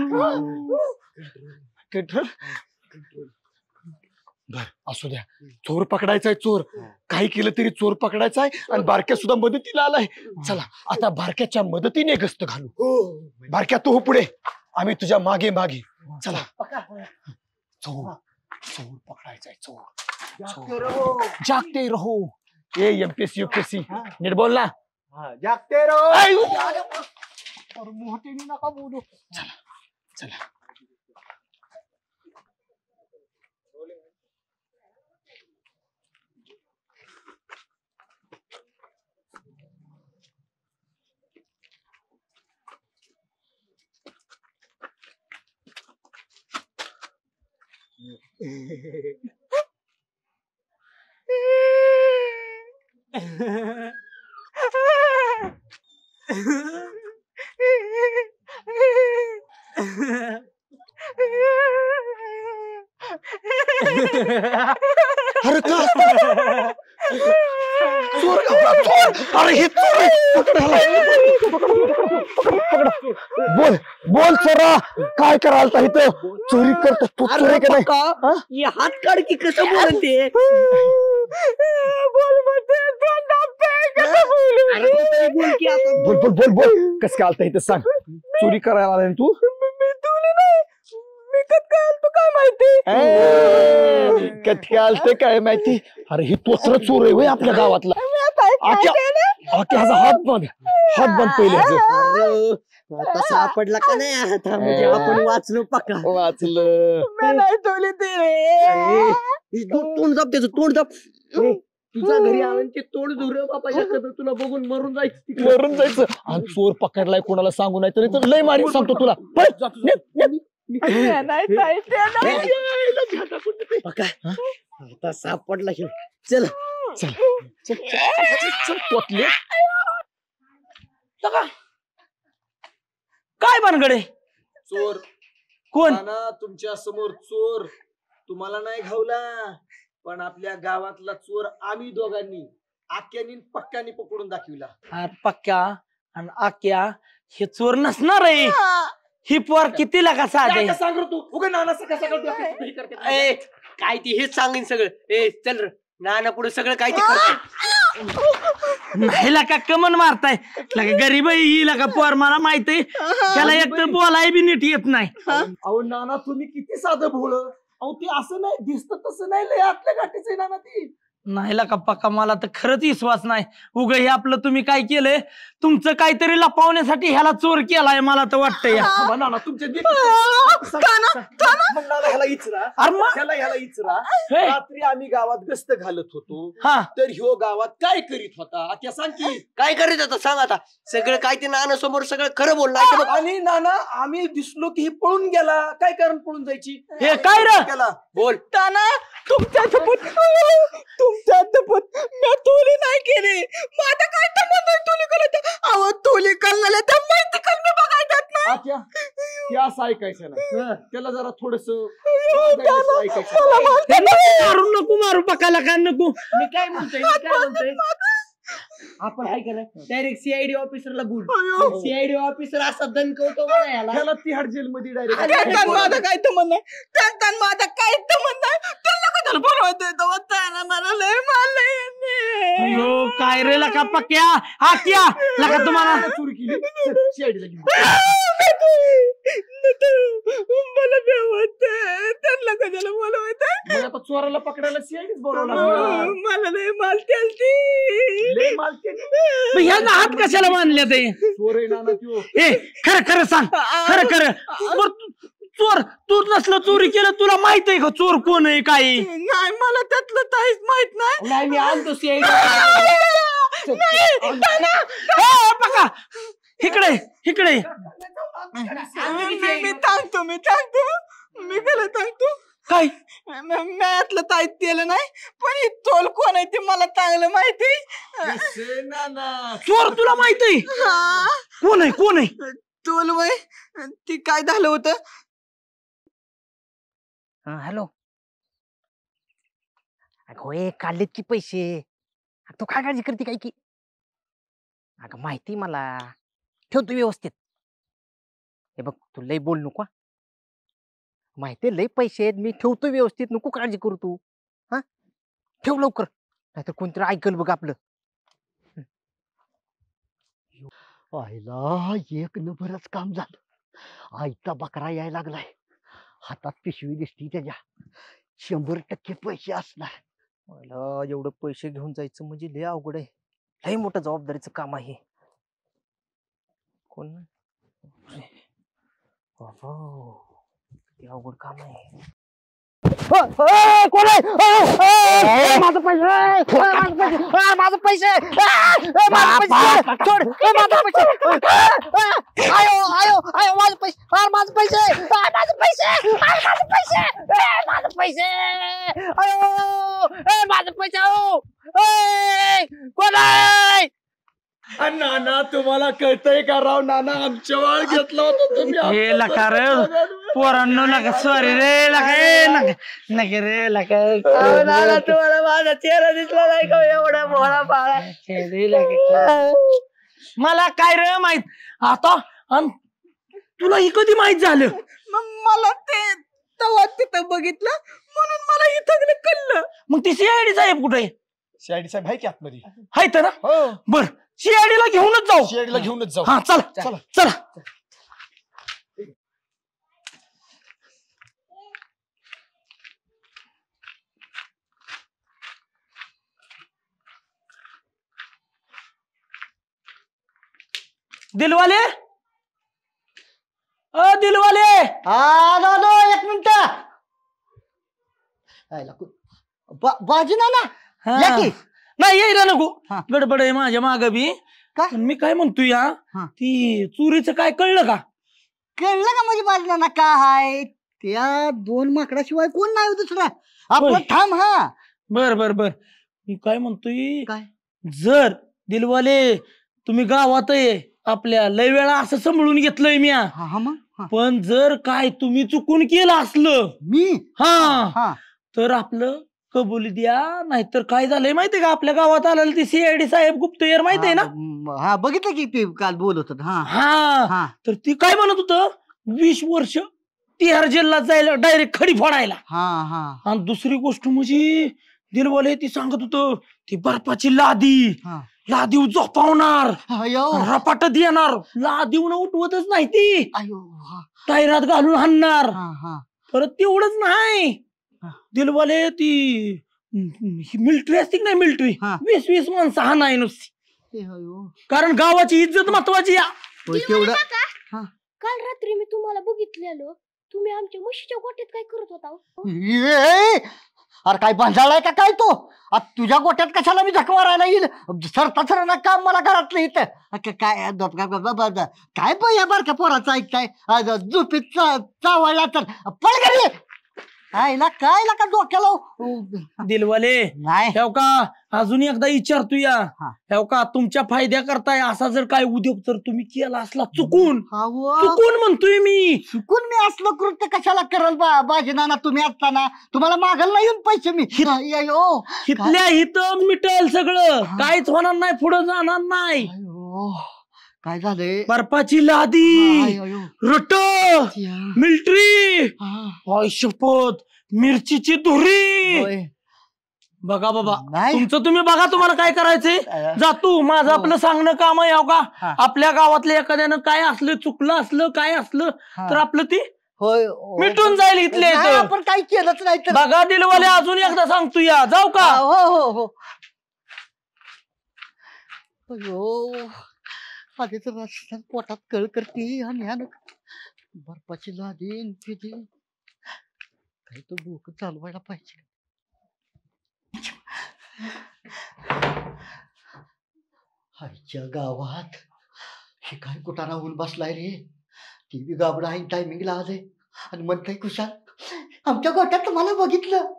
बर असू द्या. चोर पकडायचाय चोर. काही केलं तरी चोर पकडायचाय आणि बारक्या सुद्धा मदतीला आलाय. चला आता बारक्याच्या मदतीने गस्त घालू. बारक्या तू पुढे आम्ही तुझ्या मागे मागे. चला चोर चोर पकडायचाय चोर. जागते रहो. ए एमपीएससी युपीएससी नीट बोल ना. जागते रहो. मोठ्याने नका बोलू. चला चला. अरे का चोर अरे हे चोर आहे. पकड ह्याला. बोल बोल चोरा, काय करायला इथं? चोरी करतो तू, चोरी का नाही? हे हात काढ की कसं बोलते. बोल बोल बोल बोल, कस काय आलता इथं सांग. चोरी करायला आलाय तू? कधी आलते काय माहिती. अरे हे तोचर चोर आहे आपल्या गावातला. ह्याचा हात बंद पहिले. आता सापडला का नाही आता, म्हणजे आपण वाचलो पक्का. वाचलं. तोंड जाप त्याचं, तोंड जाप. तुझ्या घरी आलं ते तोंड धुर बापाच्या कदर तुला बघून मरून जायचं. आणि चोर पकडलाय कोणाला सांगू नाही तर लय मारी सांगतो तुला. आता सापडला. चल काय भानगडे? चोर कोण? तुमच्या समोर चोर. तुम्हाला नाही घावला, पण आपल्या गावातला चोर आम्ही दोघांनी आक्यानी पक्क्यानी पकडून दाखविला. पक्क्या आणि आक्या हे चोर नसणार आहे. ही पोर किती लागा साधे सांग तू उगा नाना सकाळ ए काय ती हेच सांगेन सगळं. ए चल र नाना पुढे सगळं काय ते नाही लागा कमन मारताय. लागा गरीब आहे ही लागा पोर, मला माहित आहे. त्याला एक तर बोलाय बी नीट येत नाही. अहो नाना तुम्ही किती साधं भोळ. अहो ते असं नाही दिसत तसं नाही, लय आतल्या गाठीच आहे नाना ती. नाही लागा पक्का, मला तर खरंच विश्वास नाही. उग हे आपलं तुम्ही काय केलंय, तुमचं काहीतरी लपवण्यासाठी ह्याला चोर केलाय मला तर वाटतंय. नाना तुमच्या रात्री आम्ही गावात गस्त घालत होतो, तर ह्यो गावात काय करीत होता त्या सांग की. काय करीत होता सांग आता. सगळं काय ते नाना समोर सगळं खरं बोलणार. आणि नाना आम्ही दिसलो की पळून गेला. काय कारण पळून जायची? हे काय रे केला बोल. ताना तुमच्या मी तुली नाही केली. माझा काय संबंध आहे तुली करायचं? अहो तुली करण्याला तर माहिती कर मी बघायच्यात ना. हे असं ऐकायचं ना, त्याला जरा थोडस मारू नको, मारू पकाला का नको. मी काय म्हणतोय आपण आहे का नाही डायरेक्ट सीआयडी ऑफिसरला बोल. सीआयडी ऑफिसर असा दणकवतो मला याला तिहाड जेल मध्ये डायरेक्ट. माझा काय संबंध नाही. माझा काय संबंध नाही. त्याला कशाला बोलवतोय मला लय मारलंय. काय रे लका पक्या आक्या लका तुम्हाला चोरी केली. मला बेवत त्यांना कशाला बोलवत. आता चोराला पकडायला सीआयडीच बोलवला. मला लय मालते ह्याचा हात कशाला मानले ते? चोर आहे नाना त्यो. ए खरं खरं सांग, खरं खरं. चोर तू नसलं चोरी केलं, तुला माहित आहे का चोर कोण आहे? काय नाही मला त्यातलं काहीच माहित नाही. नाही मी आणतो सीआयडी. बघा इकडे इकडे. मी सांगतो मी गेलं सांगतो. काय मी यातलं ताईत केलं नाही, पण ही चोल कोण आहे ते मला चांगलं माहिती. चोर तुला माहित आहे? कोण आहे चोल वय ती काय झालं होतं. हॅलो. अगं काढलेत की पैसे. तू काय काळजी करते काय की? अगं माहिती मला. ठेवतो व्यवस्थित. हे बघ तू लय बोल नको. माहिती लय पैसे आहेत, मी ठेवतो व्यवस्थित. नको काळजी करू तू. हा ठेव लवकर, नाहीतर कोणतरी ऐकल बघ आपलं. आईला एक नंबरच काम झालं. आईचा बकरा यायला लागलाय. हातात पिशवी दिसती त्याच्या. 100% पैसे असणार. मला एवढं पैसे घेऊन जायचं म्हणजे लय अवघड आहे. लय मोठं जबाबदारीचं काम आहे. कोण अवघड काम आहे. कोण आहे? माझं पैसे, माझं पैसे, सोड. माझं पैसे, आयो आयो आयो माझं पैसे, माझं पैसे, माझं पैसे, माझं पैसे, माझं पैसे, आयो माझं पैसे. कोण आहे? नाना तुम्हाला कळतंय का राव नाना आमच्या वाळ घेतला होता तुम्ही हे लका रे पोरांनो नका सॉरी रे लका नका रे लका तुम्हाला माझा चेहरा दिसला नाही का एवढा भोळा पाळा मला काय रे माहित आता तुला ही कधी माहित झालं? मला ते तवा तिथं बघितलं म्हणून मला इथं कळलं. मग ती सीआयडी साहेब कुठे? सीआयडी साहेब आहे की आतमध्ये? आहेत ना. बर सीआयडी ला घेऊनच जाऊ. सीआयडी ला घेऊनच जाऊ. हा चला चला चला. दिलवाले दिलवाले दादा 1 मिनिट. बाजी ना नाही यायला नको. गडबड आहे माझ्या माग बी. मी काय म्हणतो या ती चोरीचं काय कळलं का? कळलं का म्हणजे बाजला ना का हाय त्या 2 माकडाशिवाय कोण नाही दुसरा आपला थांब. हा बर बर बर. मी काय म्हणतोय काय जर दिलवाले तुम्ही गावात आहे आपल्या लय वेळा असं सांभाळून घेतलंय मी. पण जर काय तुम्ही चुकून केलं असलं मी तर आपलं कबुली द्या. नाहीतर काय झालंय माहितीये का आपल्या गावात आलेलं ती सीआयडी साहेब गुप्तहेर माहितीये ना? हा बघितलं की ते काल बोलत होत. हा तर ती काय म्हणत होतं 20 वर्ष तिहार जेलला जायला डायरेक्ट खडी फोडायला. आणि दुसरी गोष्ट म्हणजे दिलवाले ती सांगत होतं ती बर्फाची लादीव झोपावणार रपाट देणार. लादीवनं उठवतच नाही ती टायरात घालून हाणणार. परत तेवढंच नाही दिलवाले ती मिलिटरी असते नाही मिलिटरी 20 माणसं हा नाही नुसती. कारण गावाची इज्जत महत्वाची. काल रात्री मी तुम्हाला बघितलेलो तुम्ही आमच्या म्हशीच्या गोट्यात काय करत होता? अरे काय बंजाळाय का काय तो? तुझ्या गोट्यात कशाला मी झक मारायला येईल? सरता सर काम मला घरातलं इथं काय काय या बारक्या पोराचं ऐकताय? झोपीत चावळला तर पळ घरी. काय का डोक्याला दिलवाले नाही का अजून एकदा विचारतो या का तुमच्या फायद्या करताय असा जर काय उद्योग जर तुम्ही केला असला चुकून म्हणतोय मी चुकून मी असलो कृत्य कशाला करल बाजी नाना? तुम्ही असताना तुम्हाला मागल नाही येऊन पैसे मी इथल्या इथं मिटल सगळं काहीच होणार नाही पुढे जाणार नाही. काय झालंय? बर्फाची लादी रट मिलिटरी शपथ मिरचीची धुरी. बघा बाबा तुमचं तुम्ही बघा तुम्हाला काय करायचंय. जातो माझं आपलं सांगणं काम आहे का? आपल्या गावातल्या एखाद्यानं काय असलं चुकलं असलं काय असलं तर आपलं ती मिटून जाईल इथले. आपण काही केलंच नाही. बघा दिलवाले अजून एकदा सांगतो या जाऊ का? हो आधीच पोटात कळ करते आणि बर्फाची लादी काही तो डोकं चालवायला पाहिजे. आईच्या गावात हे काय कुटाणा होऊन बसलाय रे? ती बी गाबडा आहे टायमिंगला आलंय आणि म्हणताय कुशाल आमच्या गोट्यात मला बघितलं.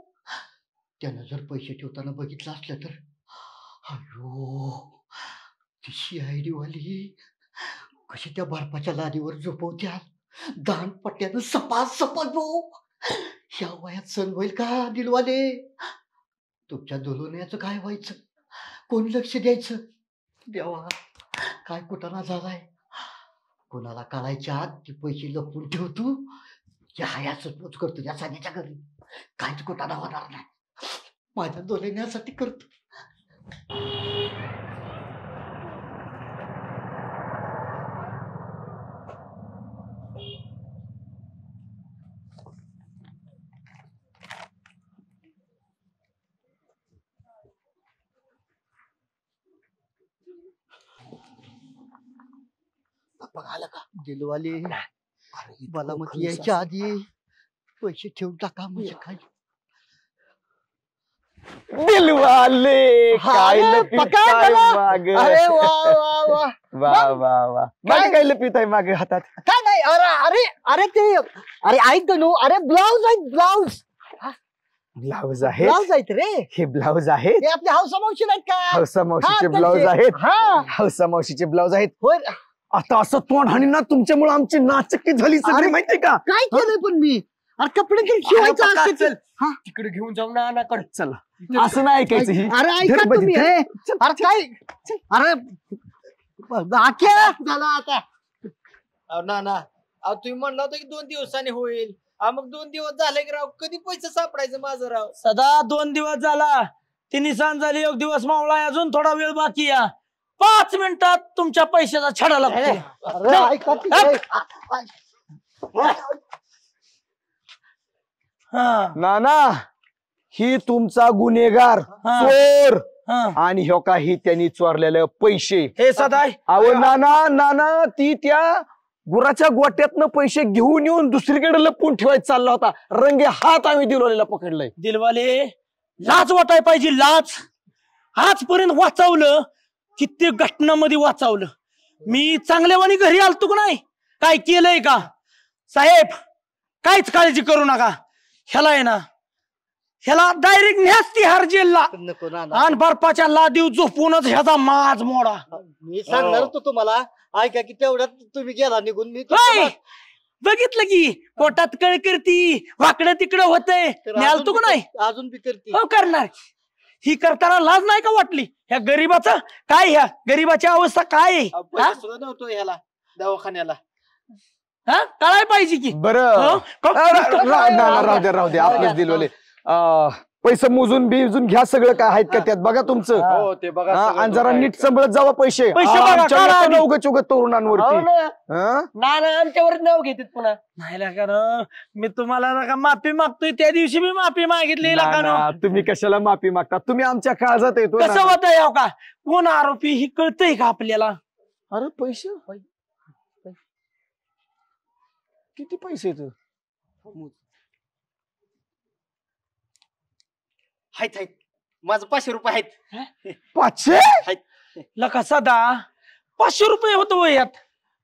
त्यानं जर पैसे ठेवताना बघितलं असलं तर अयो ती सीआयडी वाली कशी त्या बर्फाच्या लादीवर झोपवत्या दान पट्ट्यानं सपाट ह्या वयात सण होईल का दिलवाले? तुमच्या दुलवण्याचं काय व्हायचं? कोण लक्ष द्यायचं? देवा काय कुटाणा झालाय. कोणाला कळायच्या आत ते पैसे लपवून ठेवतो या हयाच पोच करतो या सान्याच्या घरी. काहीच कुटाणा होणार नाही. माझ्या दुलवण्यासाठी करतो. बघायला का दिलवाले मला मग यायच्या आधी पैसे ठेवून टाका म्हणजे काय दिलवाले काय काय लपित आहे मागे हातात? काय नाही. अरे ते अरे ऐक नो. अरे ब्लाउज आहे ब्लाउज. ब्लाऊज आहे, ब्लाऊज आहेत रे. हे ब्लाऊज आहेत, हे आपले हौसा मावशी नाहीत का? हौसा मावशीचे हा, ब्लाऊज त्यांचे. आहेत, हा. हौसा मावशीचे ब्लाऊज आहेत. होय. आता असं तोंड आणि ना तुमच्यामुळे आमची नाचक्की झाली सगळी, अरे, माहितीये का? काय केलंय पण मी? अरे कपडे तरी शिवायचं अरे, असतं. चल. तिकडे घेऊन जाऊ ना नानाकडे. चला, असं नाही ऐकायचं ही. अरे ऐका धर बजी, तुम्ही धर. हे. अरे काय अरे आख्या झाला आता. नाना अहो तुम्ही म्हणला होता की 2 दिवसांनी होईल. मग 2 दिवस झाले की राव, कधी पैसे सापडायचं माझं राव? सदा 2 दिवस झाला, 3 निशाण झाली, 1 दिवस मावळा, अजून थोडा वेळ बाकी या. 5 मिनिटात तुमच्या पैशाचा छडा लागतो. अरे ऐका तुम्ही. नाना, ही तुमचा गुन्हेगार हा. चोर हा. आणि ह्यो काही त्यांनी चोरलेले पैसे. हे सदाय अहो नाना ती त्या गुराच्या गोट्यातनं पैसे घेऊन येऊन दुसरीकडे लपवून ठेवायचा चालला होता. रंगे हात आम्ही दिलवालेला पकडलाय. दिलवाले, लाज वाटाय पाहिजे, लाज. आजपर्यंत वाचवलं, कित्येक घटनांमध्ये वाचवलं. मी चांगल्यावानी घरी आलतो का नाही? काय केलंय का? साहेब काहीच काळजी करू नका. ह्याला आहे ना, ह्याला डायरेक्ट न्यासती हार जेलला नको ना. आणि बर्फाच्या लादीव झोपूनच ह्याचा माज मोडा. मी सांगणार होतो तुम्हाला, ऐका की तेवढ्यात तुम्ही गेला निघून. मी होय, बघितलं की पोटात कळ करती, वाकडं तिकडं होतंय. मी आलतो का नाही? अजून बी करते. हो करणार. ही करताना लाज नाही का वाटली? ह्या गरीबाचं काय, ह्या गरीबाची अवस्था काय आहे? पैसे सुद्धा नव्हतो ह्याला दवाखान्याला. हा, कळाय पाहिजे की. बरं हो? राहू दे आपलेच दिलवाले. पैसे मोजून बिजून घ्या, सगळं काय आहेत का त्यात बघा तुमचं. हो ते बघा हा, सगळं आणि जरा तुमचं नीट आहे का? सांभाळत जावा पैसे. पैसे बघा, आमच्या काढा नका आधी. उगाच उगाच तरुणांवरती. हो ना. हा? नाना आमच्यावर नाव घेतात पुन्हा. नाही लागानो, मी तुम्हाला नका माफी मागतोय. त्या दिवशी मी माफी मागितली लागानो. नाना, तुम्ही कशाला माफी मागता? तुम्ही आमच्या काळजात येतो कसं ना. होतं याव का? कोण आरोपी ही कळतंय का आपल्याला? अरे पैसे किती पैसे येत? आहेत माझं 500 रुपये आहेत. 500? लका सदा 500 रुपये होतो वयात.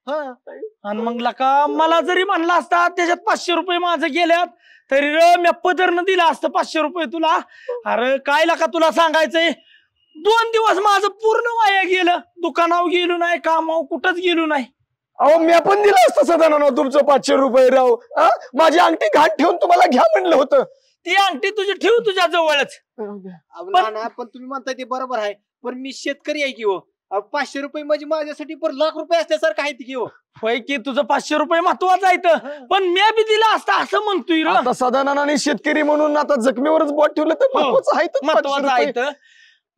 आणि मग लका मला जरी म्हणला असता त्याच्यात 500 रुपये माझं गेल्यात, तरी र मी पदरनं दिला असतं 500 रुपये तुला. अरे काय लका तुला सांगायचंय, 2 दिवस माझं पूर्ण वाया गेलं. दुकानावर गेलो नाही, कामावर कुठंच गेलो नाही. अहो मी पण दिलं असतं सदाना तुमचं 500 रुपये राव. माझी अंगठी घाट ठेवून तुम्हाला घ्या म्हणलं होतं. ती अंगठी तुझी ठेव तुझ्या जवळच. पण तुम्ही म्हणताय ते बरोबर आहे, पण मी शेतकरी आहे की हो. 500 रुपये म्हणजे माझ्यासाठी पर लाख रुपये असल्यासारखं आहे की हो. होय की, तुझं 500 रुपये महत्वाचं आहे, पण मी बी दिला असता असं म्हणतोय. आता सदानंदाने शेतकरी म्हणून आता जखमीवरच बोट ठेवलं तर महत्वाचं आहे तर 500 महत्वाचं रुपये. आहे.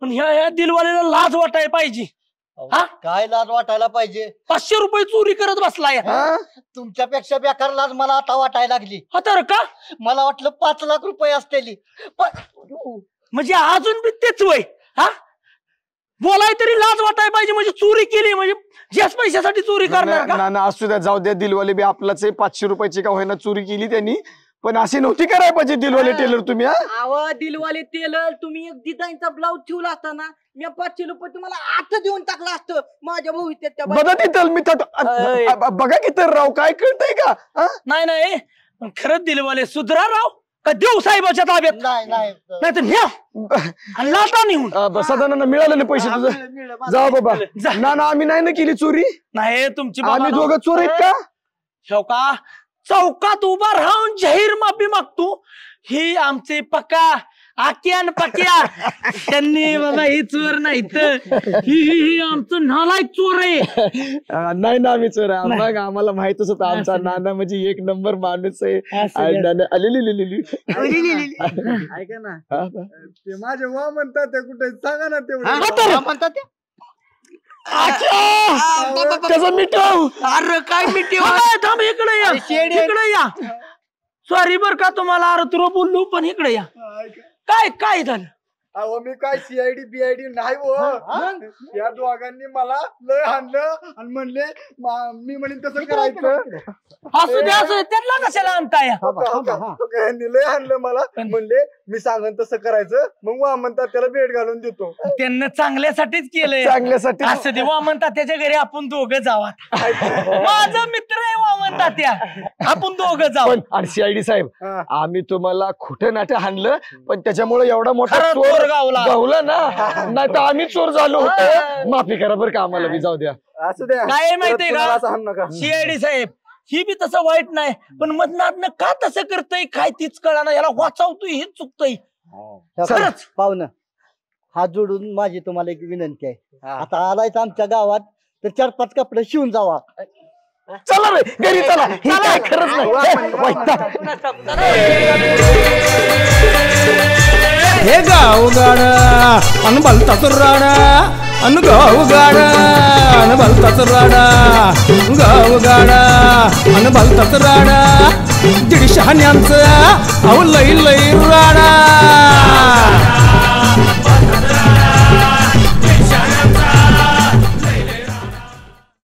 पण ह्या दिलवाल्याला लाज वाटायला पाहिजे. हा, काय लाज वाटायला पाहिजे? 500 रुपये चोरी करत बसलाय. हा? तुमच्यापेक्षा बेकार लाज मला आता वाटायला लागली. हा तर का? मला वाटलं 5 लाख रुपये असतेली. म्हणजे अजून बी तेच वय. हा, बोलाय तरी लाज वाटायला पाहिजे. म्हणजे चोरी केली म्हणजे याच पैशासाठी चोरी करणार का? ना असू द्या, जाऊ द्या. दिलवाले बी आपलाच आहे. 500 रुपयाची का होईना चोरी केली त्यांनी, पण अशी नव्हती करायला पाहिजे दिलवाले टेलर तुम्ही. आवा दिलवाले टेलर, तुम्ही एक डिझाईनचा ब्लाऊज ठेवला असता ना, मी 500 रुपये तुम्हाला आता देऊन टाकला असतं. माझ्या भाऊ बघा तिथं मी बघा की तर राव, काय कळतंय का? नाही नाही, खरंच दिलवाले सुधरा राव. का देऊ साहेबाच्या ताब्यात? नाही नाही तर न्या आणि लाटा नेऊन. सदानंद मिळालेले पैसे तुझं. जाऊ बाबा. ना आम्ही नाही ना केली चोरी. नाही तुमची आम्ही दोघं चोर आहेत का? हो का? चौकात उभा राहून जाहीर माफी मागतो. ही आमचे पक्का आक्यान पक्या, त्यांनी बाबा ही चोर नाही तर ही आमचं नालायक चोर आहे. नाही ना आम्ही चोर आहे. मग आम्हाला माहितच होतं आमचा नाना म्हणजे 1 नंबर माणूस आहे. ऐका ना, ते माझे वा म्हणतात ते कुठे सांगा ना तेवढं. म्हणतात त्याचं मिठव. अरे काय मिठव? थांब, इकडे या, इकडे या. सॉरी बर का तुम्हाला अरे तुला बोललो, पण इकडे या. काय झालं? अहो मी काय सीआयडी बीआयडी नाही हो. या दोघांनी मला लय हाणलं आणि म्हणले मी म्हणेन तसं करायचं. असू द्या, त्यांना कशाला आणताय? यांनी लय हाणलं मला, म्हणले मी सांगन तसं करायचं. मग वा म्हणतात त्याला भेट घालून देतो. त्यांना चांगल्यासाठीच केलंय. चांगल्यासाठी असं दे वा म्हणतात त्याच्या घरी आपण दोघं जावा. माझा मित्र आहे वामन तात्या आपण दोघं जाऊ. पण आणि CID साहेब आम्ही तुम्हाला खोटं नाटं हाणलं पण त्याच्यामुळे एवढा मोठा खरं चोर चोर गावला. गावला ना नाही तर आम्ही चोर झालो होतो. माफी करा बरं का आम्हाला बी जाऊ द्या. असू द्या काय आहे माहितीये परत का? कुणाला असं हाणू नका. CID साहेब ही बी तसं वाईट नाही पण मधनातनं का तसं करतय काय तीच कळाना याला वाचवतोय हेच चुकतंय. खरंच पाहुणं हात जोडून माझी तुम्हाला एक विनंती आहे. आता आलायच आमच्या गावात तर 4-5 कपडे शिवून जावा. चला रे घरी चला. हे काय खरंच नाही हे, वैताग. हे गाव गाडा अन भलताच राडा अन गाव गाडा अन भलताच राडा गाव गाडा अन भलताच राडा दीड शहाण्यांचा अहो लई लई राडा.